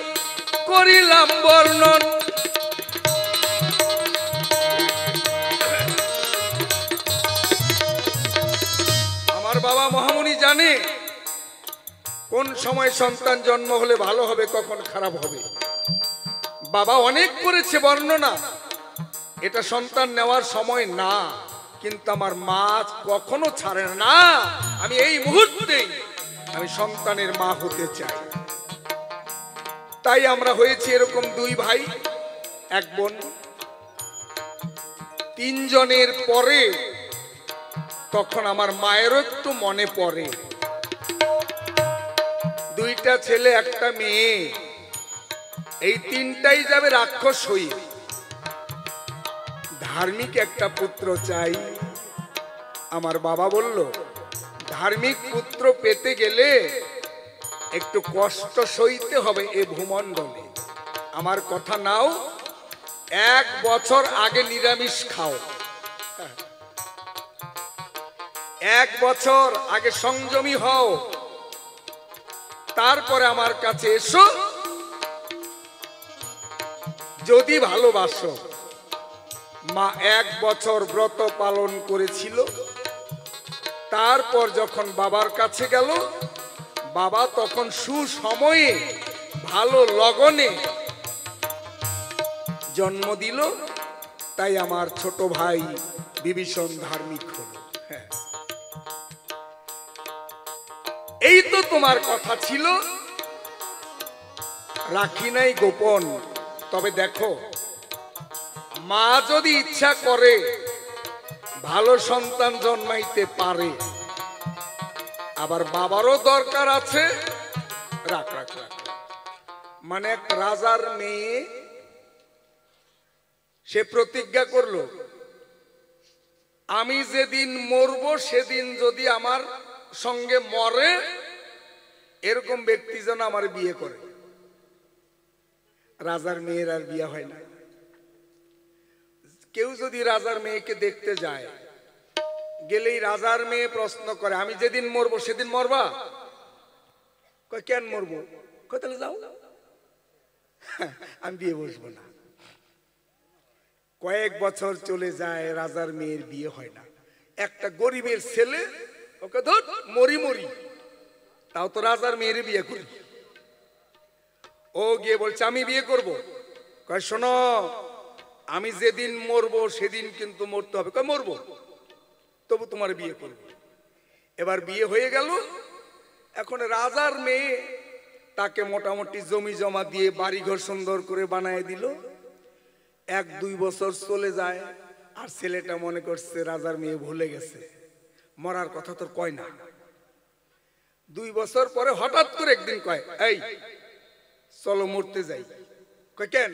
করিলাম বর্ণন। আমার বাবা মহামুনি জানে কোন সময় সন্তান জন্ম হলে ভালো হবে, কখন খারাপ হবে। বাবা অনেক করেছে বর্ণনা, এটা সন্তান নেওয়ার সময় না, কিন্তু আমার মা কখনো ছাড়ে না। আমি এই মুহূর্তেই আমি সন্তানের মা হতে চাই। তাই আমরা হয়েছি এরকম দুই ভাই এক বোন। তিনজনের পরে তখন আমার মায়েরও একটু মনে পড়ে, দুইটা ছেলে একটা মেয়ে, এই তিনটাই যাবে রাক্ষস হয়ে। ধার্মিক একটা পুত্র চাই। আমার বাবা বলল, ধার্মিক পুত্র পেতে গেলে একটু কষ্ট সইতে হবে এ ভূমণ্ডলে। আমার কথা নাও, 1 বছর আগে নিরামিষ খাও, 1 বছর আগে সংযমী হও, তারপরে আমার কাছে এসো। যদি ভালোবাসো। মা 1 বছর ব্রত পালন করেছিল। তারপর যখন বাবার কাছে গেল, বাবা তখন সুসময়ে ভালো লগনে জন্ম দিল। তাই আমার ছোট ভাই বিভীষণ ধার্মিক হলো। হ্যাঁ, এই তো তোমার কথা ছিল, রাখি নাই গোপন। তবে দেখো, মা যদি ইচ্ছা করে ভালো সন্তান জন্মাইতে পারে, আবার বাবারও দরকার আছে। রাখ রাখ রাখ, মানে এক রাজার মেয়ে, সে প্রতিজ্ঞা করলো, আমি যেদিন মরব সেদিন যদি আমার সঙ্গে মরে এরকম ব্যক্তি যেন আমার বিয়ে করে। রাজার মেয়ের আর বিয়ে হয় না। কেউ যদি রাজার মেয়েকে দেখতে যায়, গেলেই রাজার মেয়ে প্রশ্ন করে, আমি যেদিন মরবো সেদিন মরবা? কয় কেন মরবো? কয় তাহলে যাও, আমি বিয়ে বসবো না। কয়েক বছর চলে যায়, রাজার মেয়ের বিয়ে হয় না। একটা গরিবের ছেলে, ওকে ধর মরি মরি, তাও তো রাজার মেয়ের বিয়ে করি। ও গিয়ে বলছে আমি বিয়ে করব। কয় শোনো, আমি যেদিন মরবো সেদিন কিন্তু মরতে হবে। কয় মরবো, তবু তোমার বিয়ে করব। এবার বিয়ে হয়ে গেল। এখন রাজার মেয়ে, তাকে মোটামুটি জমি জমা দিয়ে বাড়িঘর সুন্দর করে বানায় দিল। 1-2 বছর চলে যায়, আর ছেলেটা মনে করছে রাজার মেয়ে ভুলে গেছে, মরার কথা তোর কয় না। 2 বছর পরে হঠাৎ করে একদিন কয়, এই চলো মরতে যাই। কয় কেন,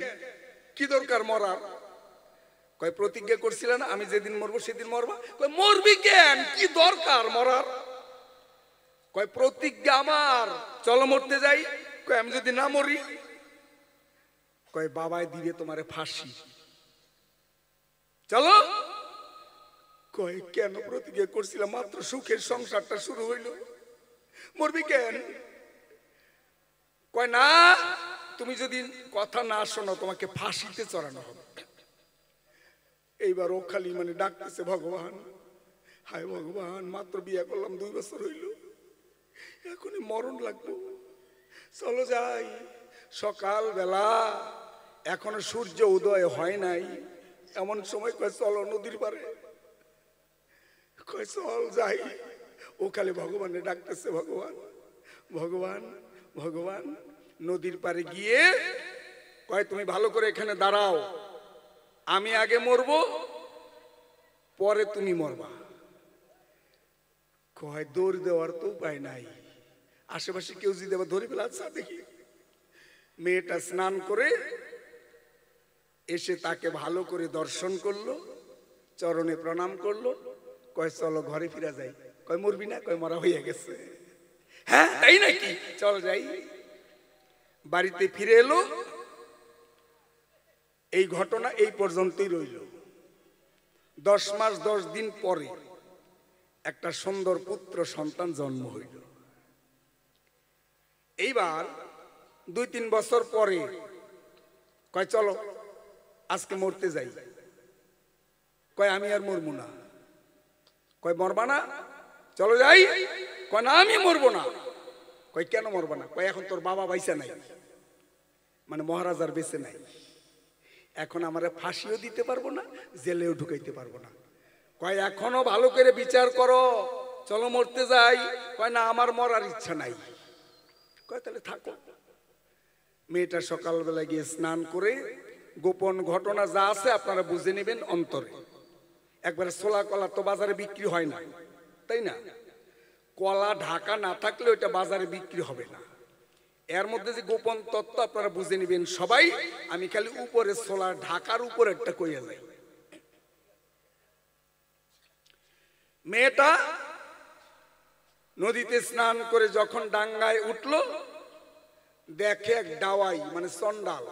কি দরকার মরার? কয় প্রতিজ্ঞা করছিল না আমি যেদিন মরবো সেদিন মরবা? কয় মরবি কেন, কি দরকার মরার? কয় প্রতিজ্ঞা আমার, চলো মরতে যাই। কয় আমি যদি না মরি? কয় বাবায় দিবে তোমারে ফাঁসি, চলো। কয় কেন প্রতিজ্ঞা করছিলাম, মাত্র সুখের সংসারটা শুরু হইল, মরবি কেন? কয় না, তুমি যদি কথা না শোনো তোমাকে ফাঁসিতে চড়ানো হবে। এইবার ও খালি মানে ডাকতেছে ভগবান, হায় ভগবান, মাত্র বিয়ে করলাম 2 বছর হইল, এখনই মরণ লাগবো, চলো যাই। সকাল বেলা এখনো সূর্য উদয় হয় নাই, এমন সময় কয় চলো নদীর পারে। কয় চল যাই। ও খালি ভগবানে ডাকতেছে, ভগবান ভগবান ভগবান। নদীর পারে গিয়ে কয় তুমি ভালো করে এখানে দাঁড়াও, আমি আগে মরবো, পরে তুমি মরবা। কয় দৌড় দেওয়ার তো উপায় নাই, আশেপাশে কেউ যদি আবার ধরে ফেলে, আচ্ছা দেখি। মেয়েটা স্নান করে এসে তাকে ভালো করে দর্শন করলো, চরণে প্রণাম করলো। কয় চলো ঘরে ফিরা যাই। কয় মরবি না? কয় মরা হয়ে গেছে। হ্যাঁ তাই নাকি, চল যাই। বাড়িতে ফিরে এলো। এই ঘটনা এই পর্যন্তই রইল। 10 মাস 10 দিন পরে একটা সুন্দর পুত্র সন্তান জন্ম হইল। এইবার 2-3 বছর পরে কয় চলো আজকে মরতে যাই। কয় আমি আর মরবো না। কয় মরবা না? চলো যাই। কয় না আমি মরবো না। কয় কেন মরবা না? কয় এখন তোর বাবা বাইসা নাই, মানে মহারাজার বেঁচে নাই, এখন আমারে ফাঁসিও দিতে পারবো না, জেলেও ঢুকাইতে পারবো না। কয় এখনো ভালো করে বিচার করো, চলো মরতে যাই। কয় না আমার মরার ইচ্ছা নাই। কয় তাহলে থাকো। মেয়েটা সকালবেলা গিয়ে স্নান করে গোপন ঘটনা যা আছে আপনারা বুঝে নেবেন অন্তরে। একবারে ছোলা কলা তো বাজারে বিক্রি হয় না, তাই না? কলা ঢাকা না থাকলে ওইটা বাজারে বিক্রি হবে না। এর মধ্যে যে গোপন তত্ত্ব আপনারা বুঝে নেবেন সবাই। আমি খালি উপরে ছোলা ঢাকার উপরে একটা কইয়া যাই। মেয়েটা নদীতে স্নান করে যখন ডাঙ্গায় উঠলো, দেখে এক ডাওয়াই মানে চন্ডাল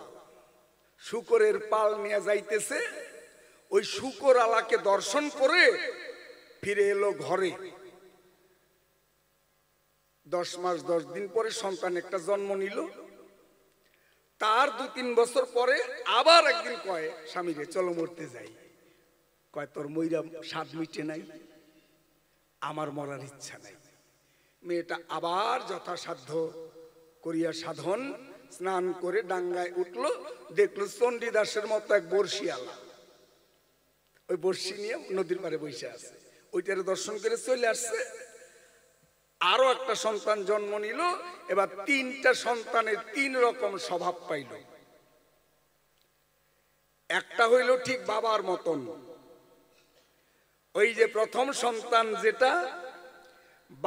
শুকরের পাল নিয়ে যাইতেছে। ওই শুকর আলাকে দর্শন করে ফিরে এলো ঘরে। 10 মাস 10 দিন পরে সন্তান একটা জন্ম নিল। তার 2-3 বছর পরে আবার একদিন কয় স্বামীরে চলো মরতে যাই। কয় তোর মইরা স্বাদ মিটে নাই, আমার মরার ইচ্ছা নাই। মেয়েটা আবার যথাসাধ্য করিয়া সাধন স্নান করে ডাঙ্গায় উঠলো। দেখলো চণ্ডীদাসের মতো এক বর্ষিয়ালা ওই বর্ষি নিয়ে নদীর পারে বসে আছে। ওইটারে দর্শন করে চলে আসছে। আরো একটা সন্তান জন্ম নিল। এবার 3টা সন্তানের 3 রকম স্বভাব পাইল। একটা হইল ঠিক বাবার মতন। ওই যে প্রথম সন্তান যেটা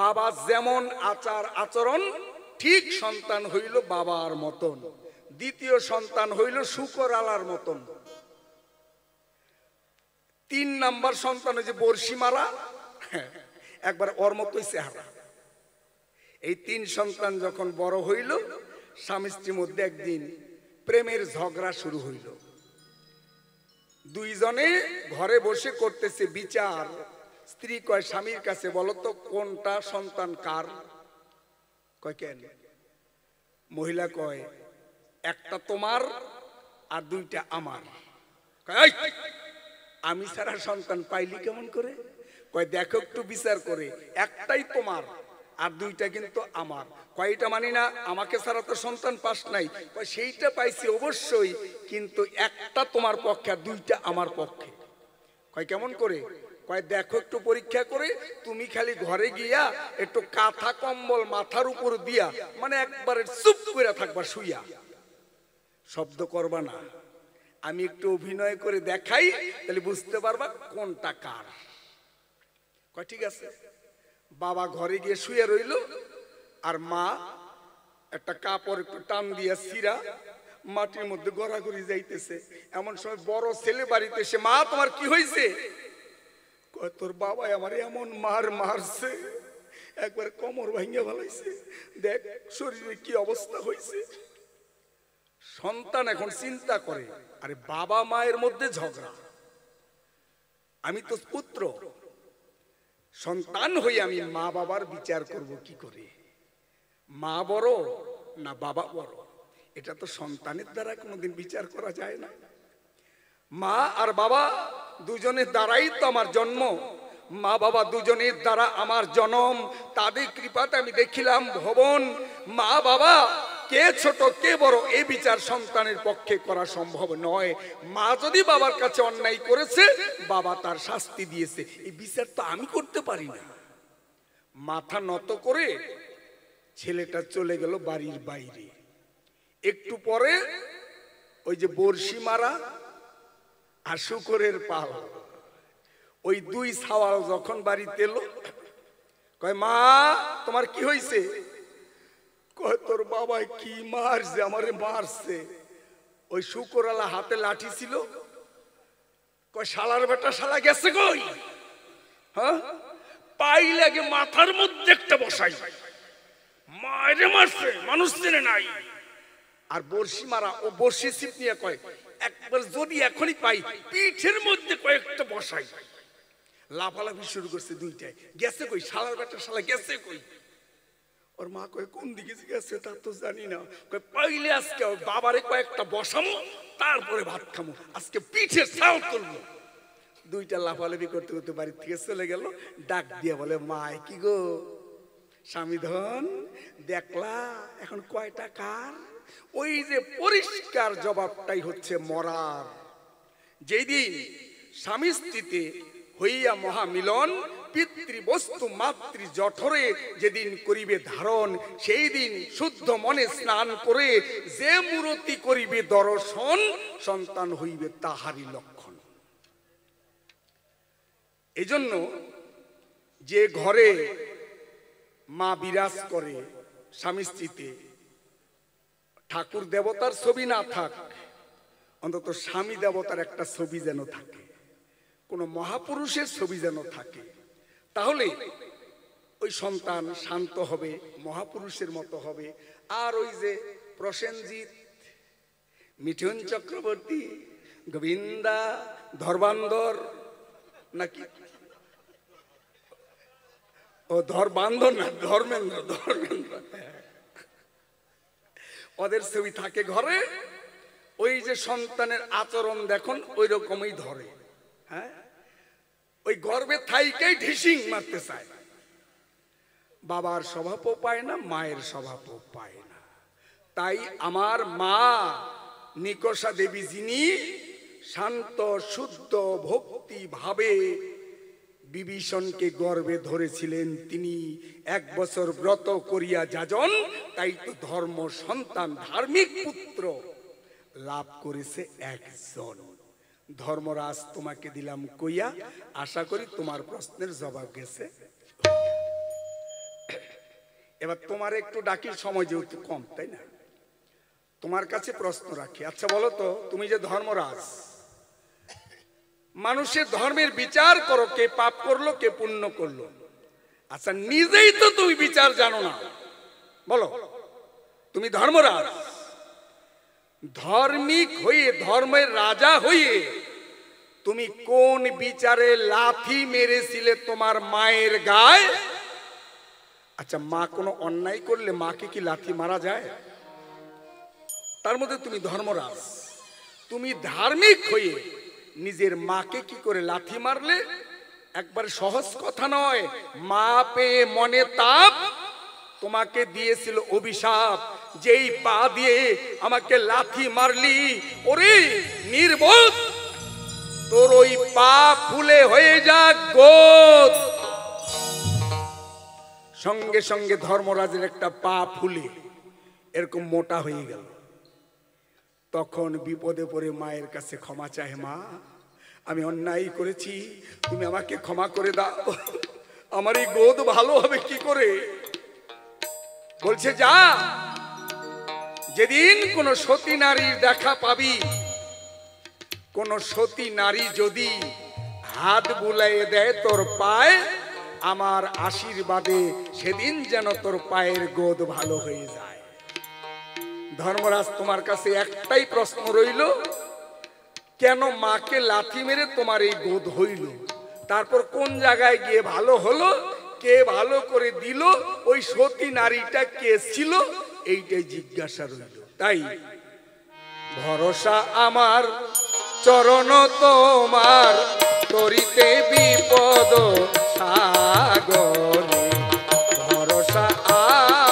বাবা যেমন আচার আচরণ ঠিক সন্তান হইল বাবার মতন। দ্বিতীয় সন্তান হইল শুকর আলার মতন। 3 নাম্বার সন্তান যে বর্ষি মারা, একবার ওর মতোই চেহারা। এই 3 সন্তান যখন বড় হইল, স্বামী স্ত্রীর মধ্যে একদিন প্রেমের ঝগড়া শুরু হইল। 2 জনে ঘরে বসে করতেছে বিচার। স্ত্রী কয় স্বামীর কাছে, বলো তো কোনটা সন্তান কার? কয় কেন? মহিলা কয় একটা তোমার আর 2টা আমার। কয় আমি ছাড়া সন্তান পাইলি কেমন করে? কয় দেখো একটু বিচার করে, একটাই তোমার আর 2টা কিন্তু আমার। কয়টা মানি না, আমাকে ছাড়া তো সন্তান পাস নাই। কয় সেইটা পাইছি অবশ্যই, কিন্তু একটা তোমার পক্ষে আর 2টা আমার পক্ষে। কয় কেমন করে? কয় দেখো একটু পরীক্ষা করে, তুমি খালি ঘরে গিয়া একটু কাঁথা কম্বল মাথার উপর দিয়া, মানে একবারে চুপ করে থাকবা, শুইয়া শব্দ করবা না। আমি একটু অভিনয় করে দেখাই, তাহলে বুঝতে পারবা কোনটা কার। কয় ঠিক আছে। বাবা ঘরে গিয়ে শুয়ে রইল, আর মা একটা কাপড় একটু টান দিয়া ছিঁড়া মাটির মধ্যে গড়াগড়ি যাইতেছে। এমন সময় বড় ছেলে বাড়িতে এসে, মা তোমার কি হয়েছে? কয় তোর বাবা আমার এমন মারছে, একবার কোমর ভাঙিয়া ফেলাইছে, দেখ শরীরে কি অবস্থা হয়েছে। সন্তান এখন চিন্তা করে, আরে বাবা মায়ের মধ্যে ঝগড়া, আমি তো পুত্র সন্তান হয়ে আমি মা বাবার বিচার করব কি করে? মা বড় না বাবা বড়? এটা তো সন্তানের দ্বারা কোনোদিন বিচার করা যায় না। মা আর বাবা দুজনের দ্বারাই তো আমার জন্ম, মা বাবা দুজনের দ্বারা আমার জন্ম। তাদের কৃপাতে আমি দেখিলাম ভবন। মা বাবা কে ছোট কে বড় এই বিচার সন্তানের পক্ষে করা সম্ভব নয়। মা যদি বাবার কাছে অন্যায় করেছে, বাবা তার শাস্তি দিয়েছে, এই বিচার তো আমি করতে পারি না। মাথা নত করে ছেলেটা চলে গেল বাড়ির বাইরে। একটু পরে ওই যে বড়শি মারা আর শুকরের পাল, ওই দুই সাওয়াল যখন বাড়িতে এলো, কয় মা তোমার কি হয়েছে? কয় তোর বাবা কি মারছে, আমারে মারছে। ওই শুকরওয়ালা হাতে লাঠি ছিল। কয় শালার বেটা শালা গেছে কই? হ্যাঁ, পাই লাগে মাথার মধ্যে একটা বসাই, মারে মারছে, মানুষ চেনে নাই। আর বড়শি মারা, ও বড়শি ছিপ নিয়ে কয় একবার যদি এখনই পাই পিঠের মধ্যে কয়েকটা বসাই। লাফালাফি শুরু করছে দুইটাই। গেছে কই শালার বেটা শালা গেছে কই? ওর মা কয় কোন দিকে গেছে তা তো জানি না। কয় পাইলে আজকে বাবারে কয়েকটা বসামো, তারপরে ভাত খামো, আজকে পিঠে ছাল তুলবো। দুইটা লাফালাফি করতে করতে বাড়ি থেকে চলে গেল। ডাক দিয়ে বলে মায় কি গো স্বামী ধন দেখলা এখন কয়টা কার? ওই যে পরিষ্কার জবাবটাই হচ্ছে মরার। যেদিন স্বামী স্ত্রীতে হইয়া মহামিলন, পিতৃবস্তু মাতৃ জঠরে যেদিন করিবে ধারণ, সেই দিন শুদ্ধ মনে স্নান করে যে মূরতি করিবে দর্শন, সন্তান হইবে তাহারই লক্ষণ। এজন্য যে ঘরে মা বিরাজ করে স্বামী স্ত্রীতে, ঠাকুর দেবতার ছবি না থাক, অন্তত স্বামী দেবতার একটা ছবি যেন থাকে, কোন মহাপুরুষের ছবি যেন থাকে। তাহলে ওই সন্তান শান্ত হবে, মহাপুরুষের মতো হবে। আর ওই যে প্রসেনজিৎ, মিঠুন চক্রবর্তী, গোবিন্দা, ধর্বান্ধর নাকি, ও ধর্বান্ধর না ধর্মেন্দ্র, ধর্মেন্দ্র, ওদের ছবি থাকে ঘরে। ওই যে সন্তানের আচরণ দেখুন ওই রকমই ধরে। হ্যাঁ, ওই গর্বে থাইকেই ঢিসিং মারতে চায়। বাবার স্বভাবও পায় না, মায়ের স্বভাবও পায় না। তাই আমার মা নিকষা দেবী, যিনি শান্ত শুদ্ধ ভক্তি ভাবে বিভীষণকে গর্ভে ধরেছিলেন, তিনি 1 বছর ব্রত করিয়া যাজন। তাই তো ধর্ম সন্তান ধার্মিক পুত্র লাভ করেছে একজন। ধর্মরাজ তোমাকে দিলাম কইয়া, আশা করি তোমার প্রশ্নের জবাব গেছে। এবার তোমার একটু ডাকির সময় যেহেতু কম, তাই না, তোমার কাছে প্রশ্ন রাখি। আচ্ছা বলো তো, তুমি যে ধর্মরাজ, মানুষের ধর্মের বিচার করো, কে পাপ করলো কে পুণ্য করলো। আচ্ছা নিজেই তো তুমি বিচার জানো না, বলো তুমি ধর্মরাজ, ধার্মিক হয়ে ধর্মের রাজা হয়ে তুমি কোন বিচারে লাথি মেরেছিলে তোমার মায়ের গায়ে? আচ্ছা মা কোনো অন্যায় করলে মাকে কি লাথি মারা যায়? তার মধ্যে তুমি ধর্মরাজ, তুমি ধার্মিক হয়ে নিজের মাকে কি করে লাথি মারলে? একবার সহজ কথা নয়। মা পেয়ে মনে তাপ, তোমাকে দিয়েছিল অভিশাপ, যেই পা দিয়ে আমাকে লাথি মারলি, ওরে নির্বোধ, তোর ওই পা ফুলে হয়ে যাক গোদ। সঙ্গে সঙ্গে ধর্মরাজের একটা পা ফুলে এরকম মোটা হয়ে গেল। তখন বিপদে পড়ে মায়ের কাছে ক্ষমা চায়, মা আমি অন্যায় করেছি, তুমি আমাকে ক্ষমা করে দাও, আমার এই গোদ ভালো হবে কি করে? বলছে যা, যেদিন কোন সতী নারীর দেখা পাবি, কোন সতী নারী যদি হাত বুলাইয়ে দেয় তোর পায়ে, আমার আশীর্বাদে সেদিন যেন তোর পায়ের গোদ ভালো হয়ে যায়। ধর্মরাজ তোমার কাছে একটাই প্রশ্ন রইল, কেন মাকে লাথি মেরে তোমার এই গোদ হইল? তারপর কোন জায়গায় গিয়ে ভালো হলো, কে ভালো করে দিল, ওই সতী নারীটা কে ছিল, এইটাই জিজ্ঞাসা রইল। তাই ভরসা আমার চরণ তোমার, তরিতে বিপদ সাগরে, ভরসা আমার।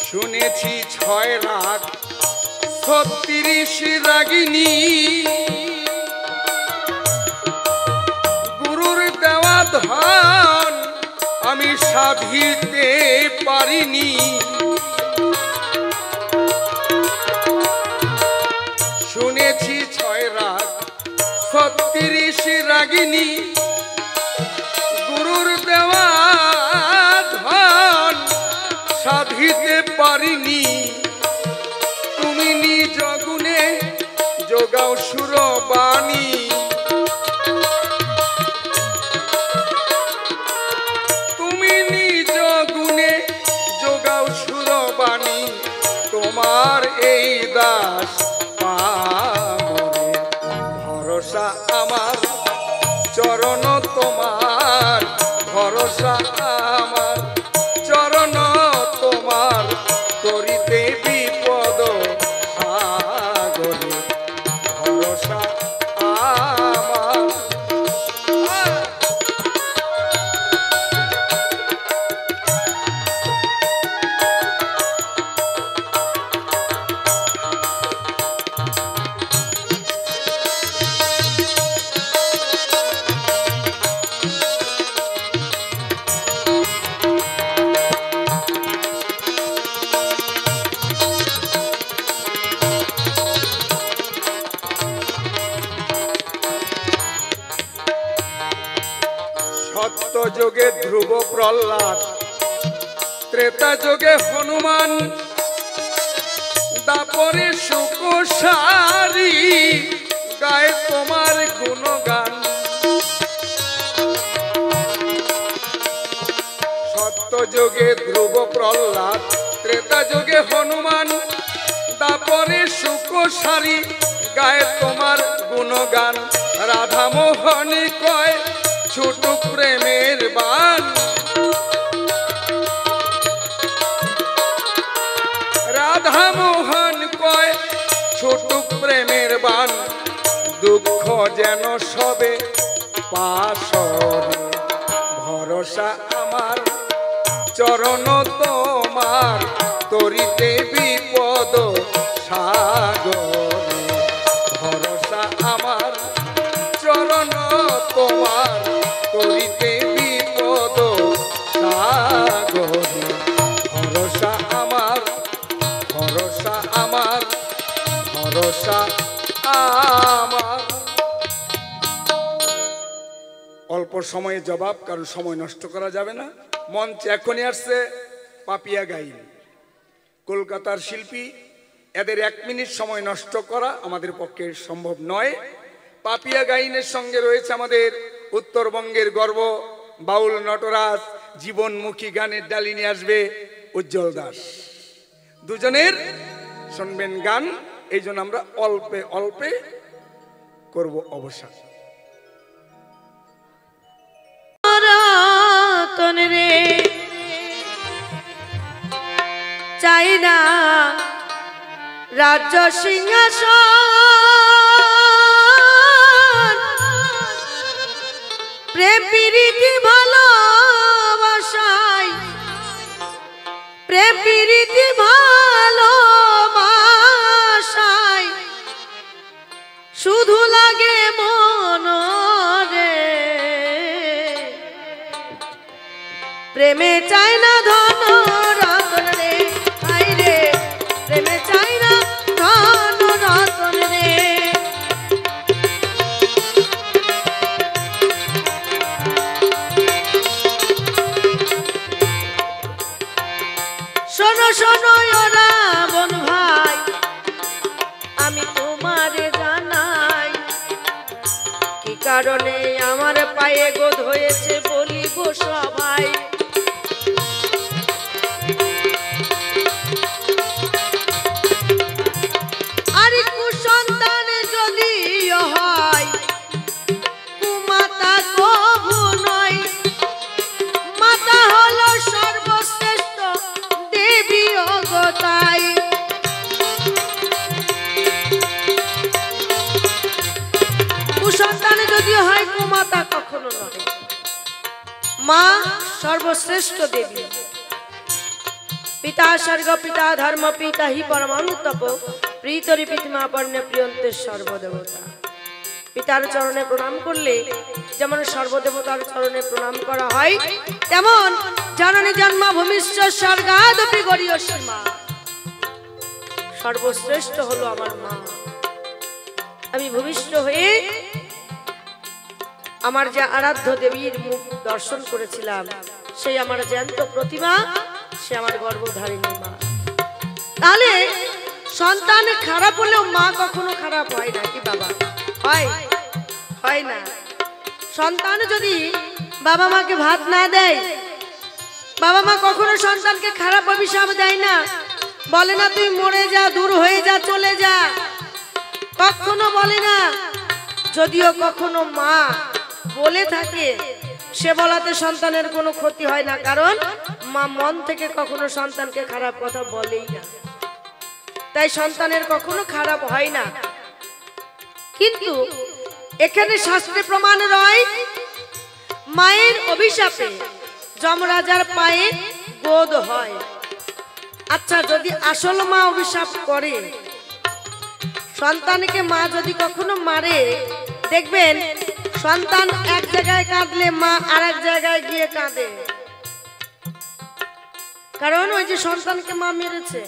শুনেছি 6 রাগ 36 রাগিনী, গুরুর দেওয়া ধন আমি সাধিতে পারিনি। শুনেছি 6 রাগ 36 রাগিনী, গুরুর দেওয়া ধন সাধিতে পারিনি। তুমি নিজ গুণে যোগাও সুরবাণী, তুমি নিজ গুণে যোগাও সুরবাণী। তোমার এই দাস পামরে, ভরসা আমার চরণ তোমার, ভরসা আমার চরণ তোমার, তরিতে বিপদ সাগরে, ভরসা আমার। সত্য যোগে ধ্রুব প্রহ্লাদ, ত্রেতা যোগে হনুমান, দাপরে সুকোসারি গায়ে তোমার গুণগান। সত্য যোগে ধ্রুব প্রহ্লাদ, ত্রেতা যোগে হনুমান, দাপরে সুকোসারি গায়ে তোমার গুণগান। রাধা মোহনী কয় ছোট প্রেমের বান, রাধা মোহন কয় ছোট প্রেমের বান। দুঃখ যেন সবে পাশরে, ভরসা আমার চরণ তোমার, তরিতে বিপদ সাগরে, ভরসা আমার চরণ তোমার, তরিতে বিপদ সাগরে, ভরসা আমার, ভরসা আমার, ভরসা আমার। অল্প সময়ে জবাব, কারণ সময় নষ্ট করা যাবে না। মঞ্চে এখনই আসছে পাপিয়া গাইন, কলকাতার শিল্পী। এদের 1 মিনিট সময় নষ্ট করা আমাদের পক্ষে সম্ভব নয়। পাপিয়া গাইনের সঙ্গে রয়েছে আমাদের উত্তরবঙ্গের গর্ব বাউল নটরাজ, জীবনমুখী গানের ডালি নিয়ে আসবে উজ্জ্বল দাস। দুজনের শুনবেন গান, এই জন্য আমরা অল্পে অল্পে করব অবসান। রে চাই না রাজ্য সিংহাসন, প্রেম প্রীতি ভালোবাসায়, প্রেম প্রীতি ভালোবাসায় শুধু লাগে মন রে। প্রেমে চাই না ধন রতন রে, আই রে প্রেমে চাই না ধন রতন রে। কারণে আমার পায়ে গোদ হয়েছে বলিব সবাই। আর কুসন্তান যদি হয় কুমাতা কভু নয়, মাতা হলো সর্বশ্রেষ্ঠ দেবী অগতাই। কুসন্তান যদি হয় কুমাতা কখনো নয়, মা সর্বশ্রেষ্ঠ দেবী। পিতা স্বর্গ পিতা ধর্ম পিতা হি পরমান্তপ প্রীতরি পিতমা পর্ণে প্রিয়ন্তে সর্বদেবতা। পিতার চরণে প্রণাম করলে যেমন সর্বদেবতার চরণে প্রণাম করা হয়, তেমন জননী জন্ম ভূমিষ্ঠ স্বর্গাদপি গরীয়সী মা, সর্বশ্রেষ্ঠ হলো আমার মা। আমি ভূমিষ্ঠ হয়ে আমার যে আরাধ্য দেবীর মুখ দর্শন করেছিলাম, সেই আমার জ্যান্ত প্রতিমা, সে আমার গর্ভধারিণী মা। তাহলে সন্তান খারাপ হলেও মা কখনো খারাপ হয় না কি বাবা? হয়? হয় না। সন্তান যদি বাবা মাকে ভাত না দেয়, বাবা মা কখনো সন্তানকে খারাপ অভিশাপ দেয় না, বলে না তুই মরে যা, দূর হয়ে যা, চলে যা, কখনো বলে না। যদিও কখনো মা বলে থাকে, সে বলাতে সন্তানের কোনো ক্ষতি হয় না, কারণ মা মন থেকে কখনো সন্তানকে খারাপ কথা বলেই না, তাই সন্তানের কখনো খারাপ হয় না। কিন্তু এখানে শাস্ত্রে প্রমাণ রয়, মায়ের অভিশাপে যমরাজার পায়ে গোদ হয়। আচ্ছা, যদি আসল মা অভিশাপ করে, সন্তানকে মা যদি কখনো মারে, দেখবেন সন্তান এক জায়গায় কাঁদলে মা আর এক জায়গায় গিয়ে কাঁদে, কারণ ওই যে সন্তানকে মা মেরেছে,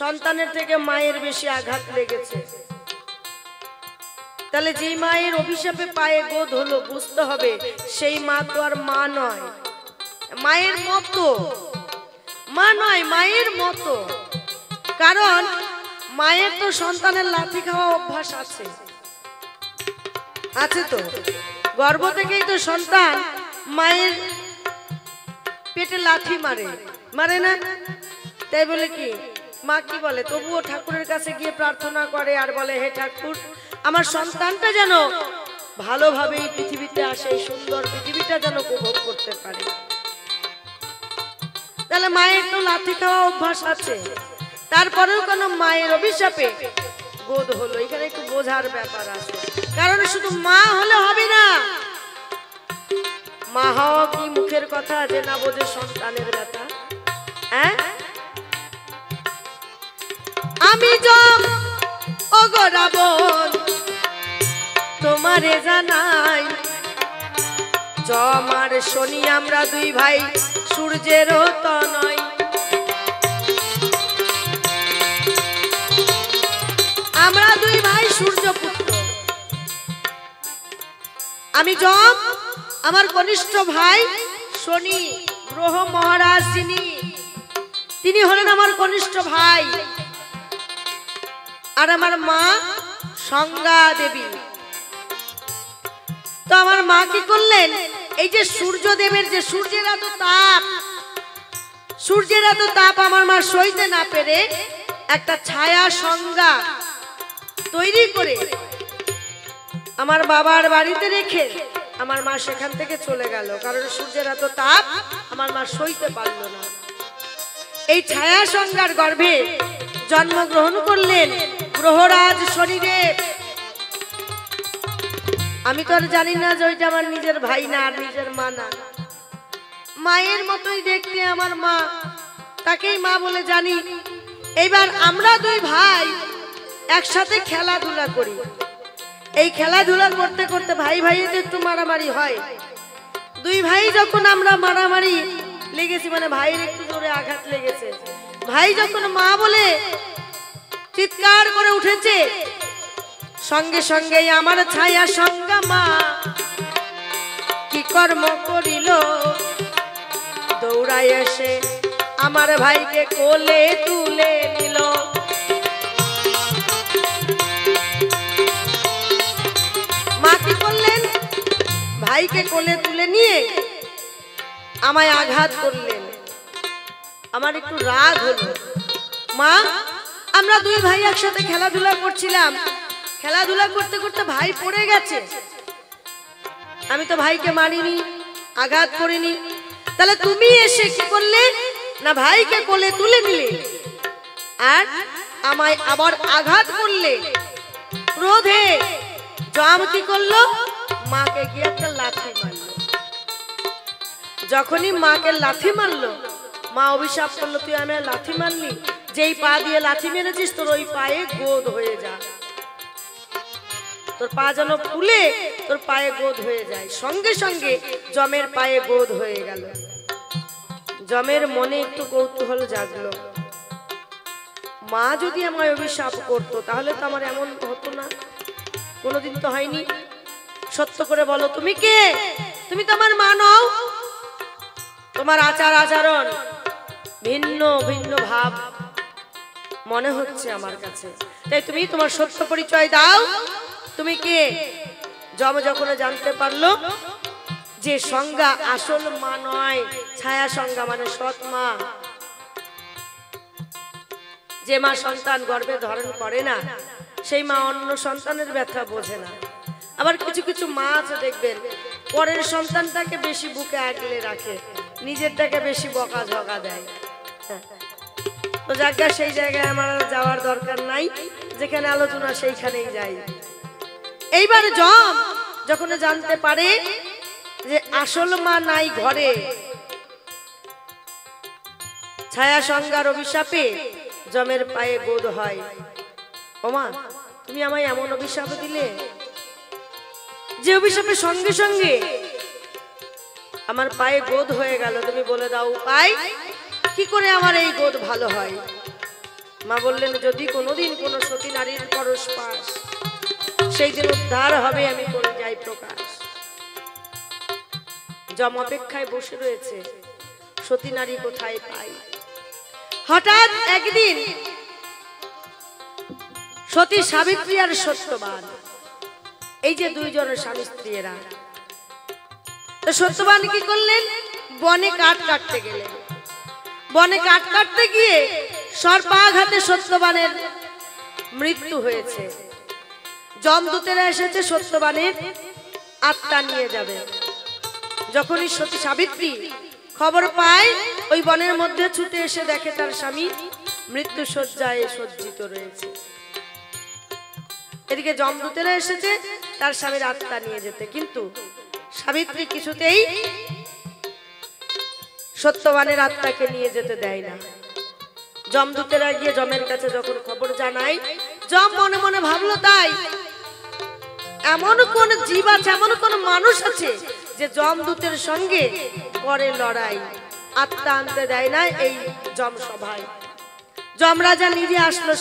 সন্তানের থেকে মায়ের বেশি আঘাত লেগেছে। তাহলে যে মায়ের অভিশাপে পায়ে গোদ হলো, বুঝতে হবে সেই মা তো আর মা নয়, মায়ের মতো মা নয়, মায়ের মতো। কারণ মায়ের তো সন্তানের লাথি খাওয়া অভ্যাস আছে, আছে তো, গর্ভ থেকেই তো সন্তান মায়ের পেটে লাথি মারে, মারে না? তাই বলে কি মা কি বলে, তবুও ঠাকুরের কাছে গিয়ে প্রার্থনা করে আর বলে, হে ঠাকুর, আমার সন্তানটা যেন ভালোভাবে এই পৃথিবীতে আসে, এই সুন্দর পৃথিবীটা যেন উপভোগ করতে পারে। তাহলে মায়ের তো লাথি খাওয়া অভ্যাস আছে, তারপরেও কেন মায়ের অভিশাপে গোদ হলো, এখানে একটু বোঝার ব্যাপার আছে। কারণ শুধু মা হলে হবে না, মা হওয়া কি মুখের কথা যে না বোঝে সন্তানের ব্যথা? হ্যাঁ, আমি যম ওগো রাবণ তোমারে জানাই, যম আর শনি আমরা দুই ভাই সূর্যেরও তনয়। আমরা দুই ভাই সূর্যপুত্র, আমি যম, আমার কনিষ্ঠ ভাই শনি গ্রহ মহারাজ যিনি, তিনি হলেন আমার কনিষ্ঠ ভাই, আর আমার মা সংজ্ঞা দেবী। তো আমার মা কি করলেন, এই যে সূর্যদেবের যে সূর্যের এত তাপ, সূর্যের এত তাপ আমার মা সইতে না পেরে একটা ছায়া সংজ্ঞা তৈরি করে আমার বাবার বাড়িতে রেখে আমার মা সেখান থেকে চলে গেল, কারণ সূর্যের এত তাপ আমার মা সইতে পারল না। এই ছায়া সংজ্ঞার গর্ভে জন্মগ্রহণ করলেন গ্রহরাজ শনিদেব। আমি তো আর জানি না যে ওইটা আমার নিজের ভাই না আর নিজের মা না, মায়ের মতোই দেখতে আমার মা, তাকেই মা বলে জানি। এইবার আমরা দুই ভাই একসাথে খেলাধুলা করি, এই খেলাধুলা করতে করতে ভাই ভাইতে একটু মারামারি হয়। দুই ভাই যখন আমরা মারামারি লেগেছি, মানে ভাইয়ের একটু জোরে আঘাত লেগেছে, ভাই যখন মা বলে চিৎকার করে উঠেছে, সঙ্গে সঙ্গে আমার ছায়া সংজ্ঞা মা কি কর্ম করিল, দৌড়ায় এসে আমার ভাইকে কোলে তুলে নিল। মা কি করলেন, ভাইকে কোলে তুলে নিয়ে আমায় আঘাত করলেন। আমার একটু রাগ হলো। মা, আমরা দুই ভাই একসাথে খেলাধুলা করছিলাম, খেলাধুলা করতে করতে ভাই পড়ে গেছে, আমি তো ভাইকে মারিনি, আঘাত করিনি, তাহলে তুমি এসে কি করলে না ভাইকে কোলে তুলে নিলে আর আমায় আবার আঘাত করলে। ক্রোধে যম কি করলো, মাকে গিয়ে একটা লাথি মারলো। যখনই মাকে লাথি মারলো, মা অভিশাপ করলো, তুই আমি লাথি মারলি, যেই পা দিয়ে লাথি মেরেছিস তোর ওই পায়ে গোদ হয়ে যা, তোর পা যেন ফুলে তোর পায়ে গোদ হয়ে যায়। সঙ্গে সঙ্গে যমের পায়ে গোদ হয়ে গেল। যমের মনে একটু কৌতূহল জাগলো, মা যদি আমায় অভিশাপ করতো তাহলে তো আমার এমন হতো না, কোনোদিন তো হয়নি। সত্য করে বলো তুমি কে? তুমি তো আমার মা নও, তোমার আচার আচরণ ভিন্ন ভিন্ন ভাব মনে হচ্ছে আমার কাছে, তাই তুমি তোমার সত্য পরিচয় দাও, তুমি কে? যম যখন জানতে পারলো যে সংজ্ঞা আসল মা নয়, ছায়া সংজ্ঞা মানে সৎ মা, যে মা সন্তান গর্ভে ধারণ করে না সেই মা অন্য সন্তানের ব্যথা বোঝে না। আবার কিছু কিছু মা আছে দেখবেন পরের সন্তানটাকে বেশি বুকে আগলে রাখে, নিজেরটাকে বেশি বকাঝকা দেয়। তো জায়গা সেই জায়গায় আমার যাওয়ার দরকার নাই, যেখানে আলোচনা সেইখানেই যাই। এইবার যম যখন জানতে পারে যে আসল মা নাই ঘরে, ছায়া সংজ্ঞার অভিশাপে যমের পায়ে গোদ হয়। ওমা, তুমি আমায় এমন অভিশাপ দিলে যে অভিশাপের সঙ্গে সঙ্গে আমার পায়ে গোদ হয়ে গেল, তুমি বলে দাও উপায় কি করে আমার এই গোদ ভালো হয়। মা বললেন, যদি কোনোদিন কোনো সতী নারীর পরশ পাস, সেই দিন উদ্ধার হবে আমি করে যাই প্রকাশ। যম অপেক্ষায় বসে রয়েছে, সতী নারী কোথায় পাই। হঠাৎ একদিন সতী সাবিত্রী আর সত্যবান, এই যে দুইজনের স্বামী স্ত্রীরা, তো সত্যবান কি করলেন, বনে কাঠ কাটতে গেলেন। বনে কাঠ কাটতে গিয়ে সর্পাঘাতে সত্যবানের মৃত্যু হয়েছে। যমদূতেরা এসেছে সত্যবানের আত্মা নিয়ে যাবে। যখনই সতী সাবিত্রী খবর পায়, ওই বনের মধ্যে ছুটে এসে দেখে তার স্বামী মৃত্যু শয্যায় সজ্জিত রয়েছে। এদিকে যমদূতেরা এসেছে তার স্বামীর আত্মা নিয়ে যেতে, কিন্তু সাবিত্রী কিছুতেই সত্যবানের আত্মাকে নিয়ে যেতে দেয় না। যমদূতেরা গিয়ে যমের কাছে যখন খবর জানায়, যম মনে মনে ভাবলো, তাই এমন কোন জীব আছে, এমন কোন মানুষ আছে যে যমদূতের সঙ্গে করে লড়াই, আত্মা আনতে দেয় না এই যম সভায়। যমরাজা নিজে আসলো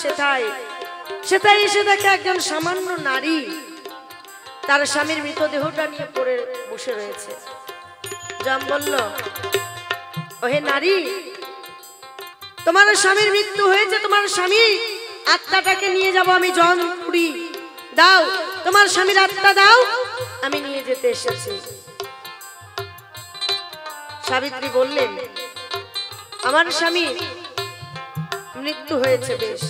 সেটাই এসে দেখে একজন সামান্য নারী তার স্বামীর মৃতদেহটা নিয়ে পড়ে বসে রয়েছে। যম বলল, ওহে নারী, তোমার স্বামীর মৃত্যু হয়েছে, তোমার স্বামী আত্মাটাকে নিয়ে যাব আমি যমপুরী, দাও তোমার স্বামীর আত্মা দাও, আমি নিয়ে যেতে এসেছি। সাবিত্রী বললেন, আমার স্বামী মৃত্যু হয়েছে বেশ,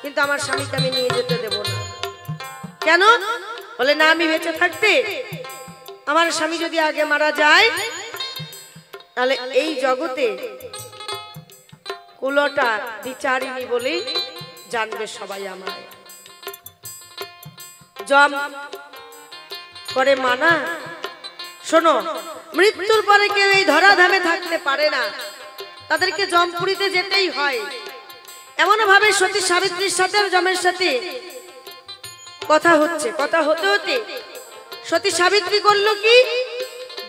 কিন্তু আমার স্বামীকে আমি নিয়ে যেতে দেব না। কেন? বলে, না, আমি বেঁচে থাকতে আমার স্বামী যদি আগে মারা যায় তাহলে এই জগতে কুলটা বিচারিণী বলেই জানবে সবাই আমায়। যম করে মানা, শোনো, মৃত্যুর পরে কেউ এই ধরাধামে থাকতে পারে না, তাদেরকে যমপুরীতে যেতেই হয়। এমন ভাবে সতী সাবিত্রীর সাথে যমের সাথে কথা হচ্ছে। কথা হতে হতে সতী সাবিত্রী করলো কি,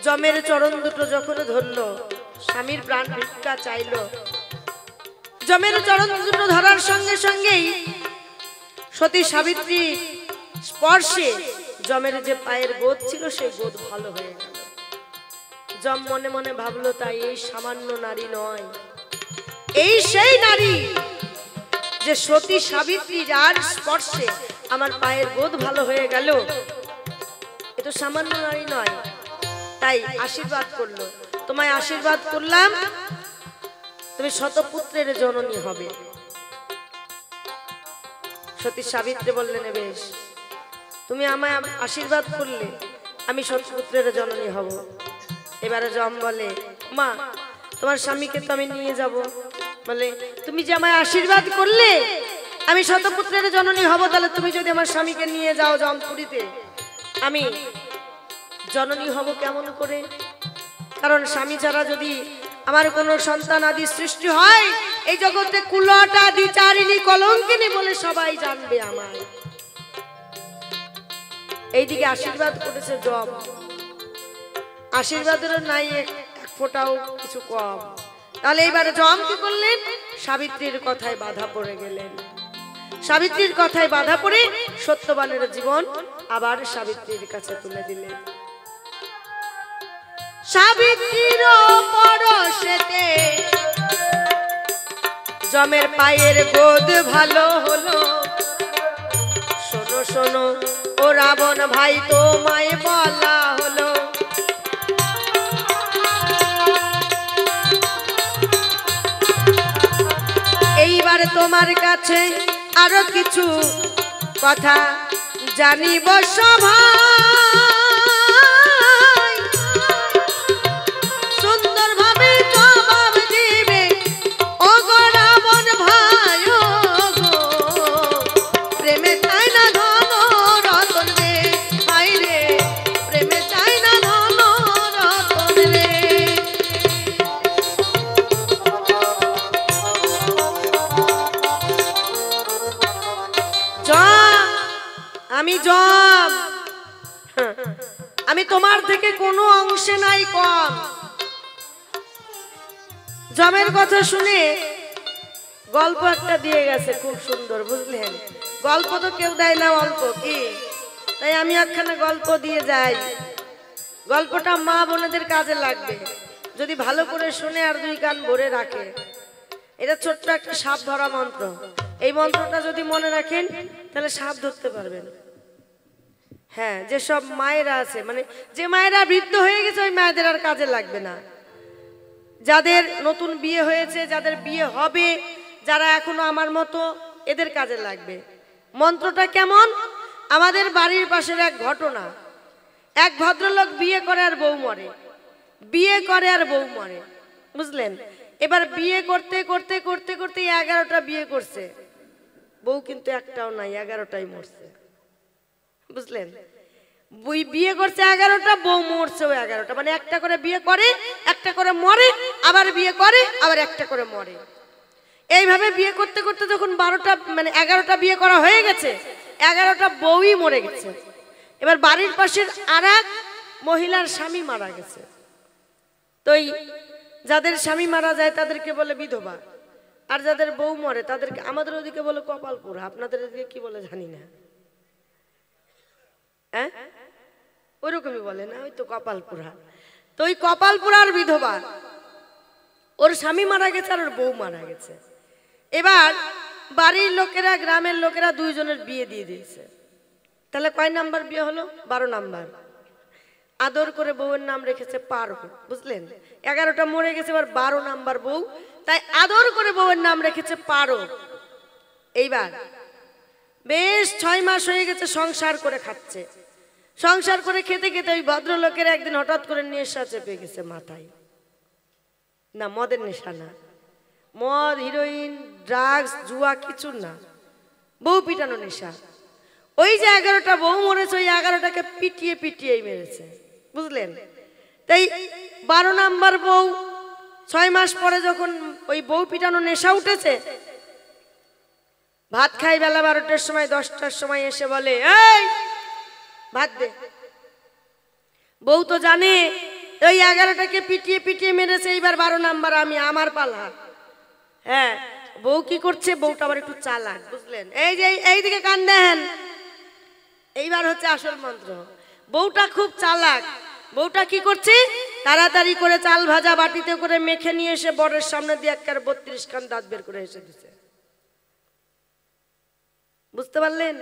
যমের চরণ দুটো যখন ধরলো, স্বামীর প্রাণ ভিক্ষা চাইলো, যমের চরণ দুটো ধরার সঙ্গে সঙ্গেই সতী সাবিত্রী স্পর্শে যমের যে পায়ের গোদ ছিল সেই গোদ ভালো হয়ে গেল। যম মনে মনে ভাবলো, তাই এই সামান্য নারী নয়, এই সেই নারী যে সতী সাবিত্রী, যার স্পর্শে আমার পায়ের গোদ ভালো হয়ে গেল। এ তো সামান্য নারী নয়, তাই আশীর্বাদ করলো, তোমায় আশীর্বাদ করলাম, তুমি শতপুত্রের জননী হবে। সতী সাবিত্রী বললেন, বেশ, তুমি আমায় আশীর্বাদ করলে, আমি শতপুত্রের জননী হব। এবারে যম বলে, মা তোমার স্বামীকে তো আমি নিয়ে যাব। বলে, তুমি যে আমায় আশীর্বাদ করলে আমি শতপুত্রের জননী হব, তাহলে তুমি যদি আমার স্বামীকে নিয়ে যাও জমপুরীতে, আমি জননী হব কেমন করে? কারণ স্বামী ছাড়া যদি আমার কোনো সন্তান আদি সৃষ্টি হয়, এই জগতে কুলটা দ্বিচারিণী কলঙ্কিনী বলে সবাই জানবে আমায়। এইদিকে আশীর্বাদ করেছে যম, আশীর্বাদেরও নাই এক ফোঁটাও কিছু কম। তাহলে এইবারে যম কি করলেন? সাবিত্রীর কথায় বাধা পড়ে গেলেন। সাবিত্রীর কথায় বাধা পড়ে সত্যবানের জীবন আবার সাবিত্রীর কাছে তুলে দিলেন। সাবিত্রীর পরশেতে যমের পায়ের গোদ ভালো হলো। শোনো শোনো ও রাবণ ভাই, তোমায় বলা হলো, এইবার তোমার কাছে আরো কিছু কথা জানিব সভায়, সুন্দরভাবে জবাব দিবে ও গো রাবণ ভাই। ও গো প্রেমে চাই না ধন রতন রে, ভাই রে প্রেমে চাই না ধন রতন রে। আমি যম, আমি তোমার থেকে কোনো অংশে নাই কম। যমের কথা শুনে গল্প একটা দিয়ে গেছে, খুব সুন্দর, বুঝলেন? গল্প তো কেউ দেয় না অল্প, কি তাই আমি একখানা গল্প দিয়ে যাই। গল্পটা মা বোনেদের কাজে লাগবে যদি ভালো করে শুনে আর দুই কান ভরে রাখে। এটা ছোট্ট একটা সাপ ধরা মন্ত্র। এই মন্ত্রটা যদি মনে রাখেন তাহলে সাপ ধরতে পারবেন। হ্যাঁ, যেসব মায়েরা আছে, মানে যে মায়েরা বৃদ্ধ হয়ে গেছে, ওই মায়েদের আর কাজে লাগবে না। যাদের নতুন বিয়ে হয়েছে, যাদের বিয়ে হবে, যারা এখনো আমার মতো, এদের কাজে লাগবে। মন্ত্রটা কেমন? আমাদের বাড়ির পাশের এক ঘটনা। এক ভদ্রলোক বিয়ে করে আর বউ মরে, বিয়ে করে আর বউ মরে, বুঝলেন? এবার বিয়ে করতে করতে করতে করতে 11টা বিয়ে করছে, বউ কিন্তু একটাও নাই, 11টাই মরছে, বুঝলেন? বিয়ে করছে 11টা, বউ মরছেও 11টা, মানে একটা করে বিয়ে করে, একটা করে মরে, আবার বিয়ে করে, আবার একটা করে মরে। এইভাবে বিয়ে করতে করতে যখন 12টা মানে 11টা বিয়ে করা হয়ে গেছে, 11টা বউই মরে গেছে। এবার বাড়ির পাশের আরেক মহিলার স্বামী মারা গেছে। তো যাদের স্বামী মারা যায় তাদেরকে বলে বিধবা, আর যাদের বউ মরে তাদেরকে, আমাদের ওদিকে বলে কপালপুরা, আপনাদের ওদিকে কি বলে জানি না, হ্যাঁ ওইরকমই বলে না, ওই তো কপালপুরা। তো ওই কপালপুরার বিধবা, ওর স্বামী মারা গেছে আর ওর বউ মারা গেছে। এবার বাড়ির লোকেরা, গ্রামের লোকেরা দুইজনের বিয়ে দিয়ে দিয়েছে। তাহলে কয় নাম্বার বিয়ে হলো? 12 নাম্বার। আদর করে বউয়ের নাম রেখেছে পারো, বুঝলেন? 11টা মরে গেছে, এবার 12 নাম্বার বউ, তাই আদর করে বউয়ের নাম রেখেছে পারো। এইবার বেশ 6 মাস হয়ে গেছে সংসার করে খাচ্ছে। সংসার করে খেতে খেতে ওই ভদ্রলোকের একদিন হঠাৎ করে নেশা চেপে গেছে মাথায়। না, মদের নেশা না, মদ, হিরোইন, ড্রাগস, জুয়া কিছু না, বউ পিটানো নেশা। ওই যে 11টা বউ মরেছে, ওই 11টাকে পিটিয়ে পিটিয়েই মেরেছে, বুঝলেন? তাই 12 নাম্বার বউ 6 মাস পরে যখন ওই বউ পিটানো নেশা উঠেছে, ভাত খাই বেলা 12টার সময়, 10টার সময় এসে বলে, এই ভাত দে। বউ তো জানে ওই 11টাকে পিটিয়ে পিটিয়ে মেরেছে, এইবার 12 নাম্বার আমি, আমার পালা। হ্যাঁ, বউ কি করছে? বউটা আবার একটু চালাক, বুঝলেন? এই যে এইদিকে কান দেন, এইবার হচ্ছে আসল মন্ত্র। বউটা খুব চালাক। বউটা কি করছে? তাড়াতাড়ি করে চাল ভাজা বাটিতে করে মেখে নিয়ে এসে বরের সামনে দিয়ে একবার 32 খান দাঁত বের করে এসে দিছে। বুঝতে পারলেন?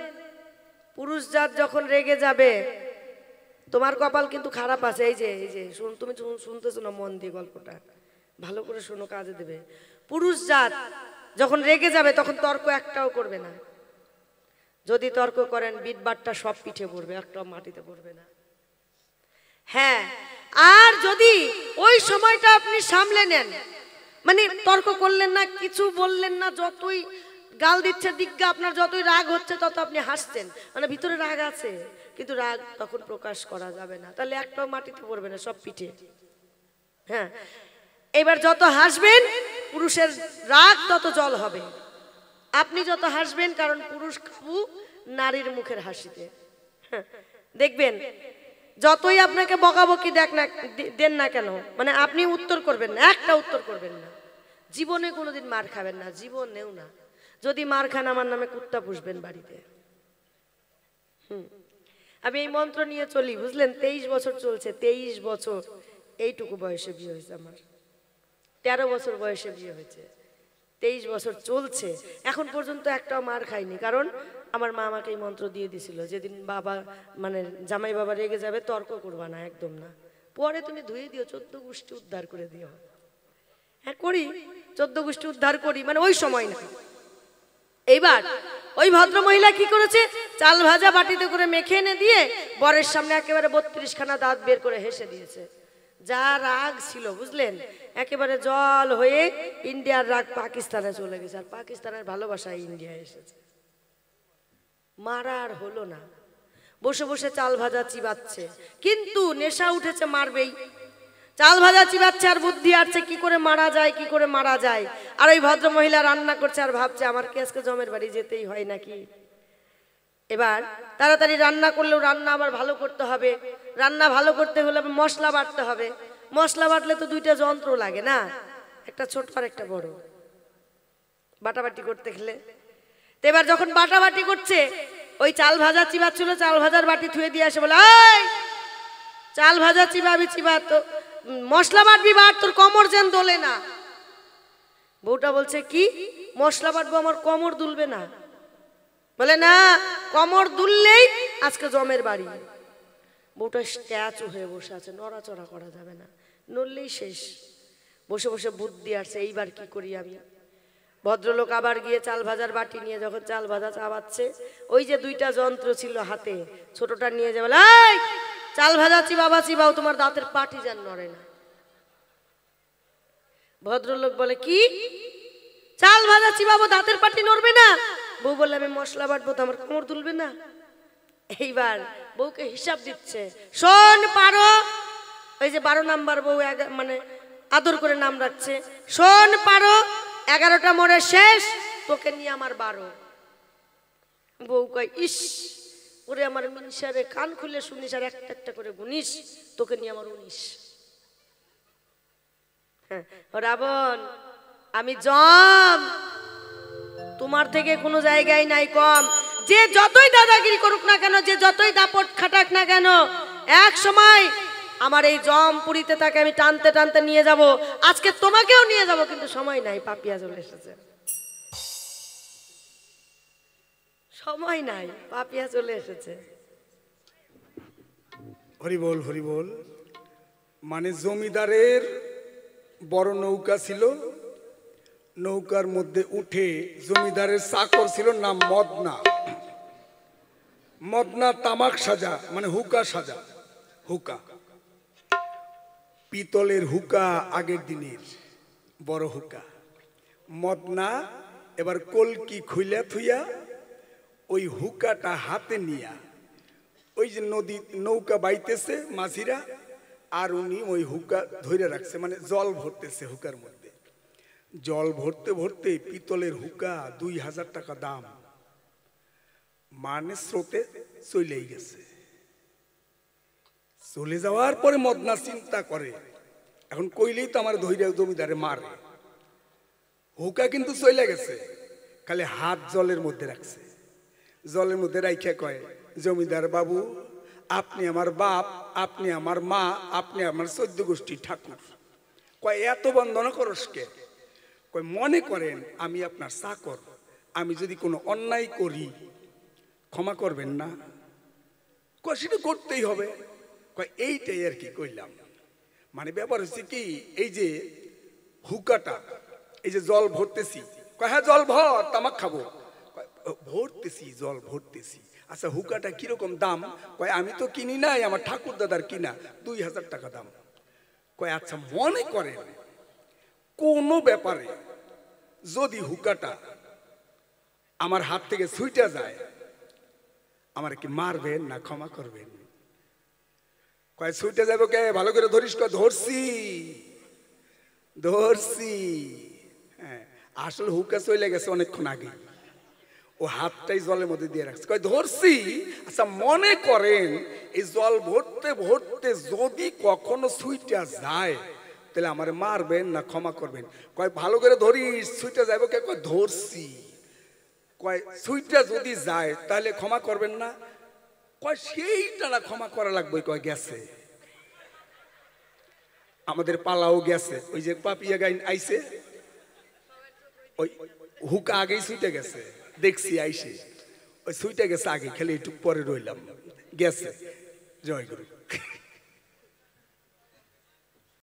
পুরুষ জাত যখন রেগে যাবে তোমার কপাল কিন্তু খারাপ আছে। এই যে তুমি শুনতেছো না, মন দিয়ে গল্পটা ভালো করে শোনো, কাজে দেবে। পুরুষ জাত যখন রেগে যাবে তখন তর্ক একটাও করবে না। যদি তর্ক করেন বিটবাটটা সব পিঠে পড়বে, একটাও মাটিতে পড়বে না। হ্যাঁ, আর যদি ওই সময়টা আপনি সামলে নেন, মানে তর্ক করলেন না, কিছু বললেন না, যতই গাল দিচ্ছে দিগ্গা, আপনার যতই রাগ হচ্ছে তত আপনি হাসছেন, মানে ভিতরে রাগ আছে কিন্তু রাগ তখন প্রকাশ করা যাবে না, তাহলে একটাও মাটিতে পড়বে না, সব পিঠে। হ্যাঁ, এবার যত হাসবেন পুরুষের রাগ তত জল হবে। আপনি যত হাসবেন, কারণ পুরুষ কাবু নারীর মুখের হাসিতে। হ্যাঁ, দেখবেন যতই আপনাকে বকাবকি দেন না কেন, মানে আপনি উত্তর করবেন না, একটা উত্তর করবেন না, জীবনে কোনোদিন মার খাবেন না, জীবনেও না। যদি মার খান আমার নামে কুত্তা পুষবেন বাড়িতে। আমি এই মন্ত্র নিয়ে চলি, বুঝলেন? 23 বছর চলছে, 23 বছর। এইটুকু বয়সে বিয়ে হয়েছে আমার, 13 বছর বয়সে বিয়ে হয়েছে, 23 বছর চলছে, এখন পর্যন্ত একটাও মার খাইনি। কারণ আমার মা আমাকে এই মন্ত্র দিয়ে দিছিল, যেদিন বাবা মানে জামাই বাবা রেগে যাবে তর্ক করবা না, একদম না, পরে তুমি ধুয়ে দিও, 14 গোষ্ঠী উদ্ধার করে দিও। হ্যাঁ করি, 14 গোষ্ঠী উদ্ধার করি, মানে ওই সময় না। এইবার ওই ভদ্র মহিলা কি করেছে, চাল ভাজা বাটিতে করে মেখে এনে দিয়ে বরের সামনে একেবারে 32 খানা দাঁত বের করে হেসে দিয়েছে। যা রাগ ছিল, বুঝলেন, একেবারে জল হয়ে ইন্ডিয়ার রাগ পাকিস্তানে চলে গেছে, আর পাকিস্তানের ভালোবাসায় ইন্ডিয়া এসেছে। মারার হলো না, বসে বসে চাল ভাজা চিবাচ্ছে, কিন্তু নেশা উঠেছে, মারবেই। চাল ভাজা চিবাচ্ছে আর বুদ্ধি আসছে কি করে মারা যায়, কি করে মারা যায়। আর ওই ভদ্র মহিলা রান্না করছে আর ভাবছে আমার কি আজকে জমের বাড়ি যেতেই হয় নাকি। এবার তাড়াতাড়ি রান্না করলেও রান্না আবার ভালো করতে হবে, রান্না ভালো করতে হলে মশলা বাটতে হবে, মশলা বাটলে তো দুইটা যন্ত্র লাগে না, একটা ছোট আর একটা বড়, বাটাবাটি করতে গেলে। তো এবার যখন বাটাবাটি করছে, ওই চাল ভাজা চিবাচ্ছিল, চাল ভাজার বাটি থুয়ে দিয়ে আসে, বলে এই চাল ভাজা চিবাবি চিবা, তো মশলা বাটবি বাট, তোর কোমর যেন দোলে না। বউটা বলছে কি, মশলা বাটবো, আমার কোমর দুলবে না। বলে না, কোমর দুললেই আজকে জমের বাড়ি। বউটা স্ট্যাচু হয়ে বসে আছে, নড়াচড়া করা যাবে না, নড়লেই শেষ। বসে বসে বুদ্ধি আসছে, এইবার কি করি আমি। ভদ্রলোক আবার গিয়ে চাল ভাজার বাটি নিয়ে যখন চাল ভাজা চাবাচ্ছে, ওই যে দুইটা যন্ত্র ছিল হাতে, ছোটটা নিয়ে যাবে, এই চাল ভাজা চিবাবা চিবাও, তোমার দাঁতের পাটি যেন নড়ে না। ভদ্রলোক বলে কি, চাল ভাজা চিবাবো দাঁতের পাটি নড়বে না? বউ বলে আমি মশলা বাটবো, তো আমার কোমর তুলবে না। এইবার বউকে হিসাব দিচ্ছে, শোন পারো, ওই যে 12 নাম্বার বউ, মানে আদর করে নাম রাখছে, শোন পারো, 11টা মোড়ে শেষ, তোকে নিয়ে আমার 12। বউ কয় ইস ওরে আমার মিনসারে, কান খুলে শুনিস আর একটা একটা করে গুনিস, তোকে নিয়ে আমার 19। হ্যাঁ রাবণ, আমি জম, তোমার থেকে কোনো জায়গায় নাই কম। যে যতই দাদাগিরি করুক না কেন, যে যতই দাপট খাটাক না কেন, এক সময় আমার এই জমপুরিতে তাকে আমি টানতে টানতে নিয়ে যাব। আজকে তোমাকেও নিয়ে যাব, কিন্তু সময় নাই, পাপিয়া চলে এসেছে, সময় নাই, পাপিয়া চলে এসেছে। হরি বল হরি বল। মানে জমিদারের বড় নৌকা ছিল, নৌকার মধ্যে উঠে জমিদারের চাকর ছিল নাম মদনা। মদনা তামাক সাজা, মানে হুকা সাজা, হুকা, পিতলের হুকা, আগের দিনের বড় হুকা। মদনা এবার কলকি খুইলা থুইয়া ওই হুকাটা হাতে নিয়া, ওই যে নদী নৌকা বাইতেছে মাঝিরা, আর উনি ওই হুকা ধরে রাখছে, মানে জল ভরতেছে হুকার মধ্যে। জল ভরতে ভরতে পিতলের হুকা 2000 টাকা দাম, মানে স্রোতে চলেই গেছে। চলে যাওয়ার পরে মদনা চিন্তা করে, এখন কইলেই তো আমার ধৈর্য জমিদারে মারে। হুকা কিন্তু চলে গেছে, খালি হাত জলের মধ্যে রাখছে। জলের মধ্যে রাইখা কয়, জমিদার বাবু আপনি আমার বাপ, আপনি আমার মা, আপনি আমার 14 গোষ্ঠী ঠাকুর। কয় এত বন্দনা করস কে? কয় মনে করেন আমি আপনার চাকর, আমি যদি কোনো অন্যায় করি ক্ষমা করবেন না? কয় সেটা করতেই হবে। কয় এইটাই আর কি কইলাম। মানে ব্যাপার হচ্ছে কি, এই যে হুকাটা, এই যে জল ভরতেছি, কয় হ্যাঁ জল ভর, তামাক খাবো। ভরতেছি, জল ভরতেছি। আচ্ছা হুকাটা কিরকম দাম? কয় আমি তো কিনি নাই, আমার ঠাকুর দাদার কিনা, 2000 টাকা দাম। কয় আচ্ছা মনে করেন কোনো ব্যাপারে যদি হুকাটা আমার হাত থেকে ছুইটা যায়, আমার কি মারবেন না ক্ষমা করবেন? কয় ছুইটা যাবো কে, ভালো করে ধরিস। কয় ধরছি ধরছি। হ্যাঁ, আসলে হুকা চলে গেছে অনেকক্ষণ আগে, ও হাতটাই জলের মধ্যে দিয়ে রাখছে। কয় ধরছি। আচ্ছা মনে করেন এই জল ভরতে ভরতে যদি কখনো সুইটা যায়, তাহলে আমার মারবেন না ক্ষমা করবেন? কয় ভালো করে ধরিস, সুইটা যাবো কে? কয় ধরছি। কয় সুইটা যদি যায় তাহলে ক্ষমা করবেন না? কয় সেইটা না ক্ষমা করা লাগবে। কয় গেছে, আমাদের পালাও গেছে। ওই যে পাপিয়া গাইন আইছে, ওই হুকা আগেই সুইটা গেছে, দেখছি আইসে ওই সুইটা গেছে আগে, খেলে একটু পরে রইলাম, গেছে। জয় গুরু।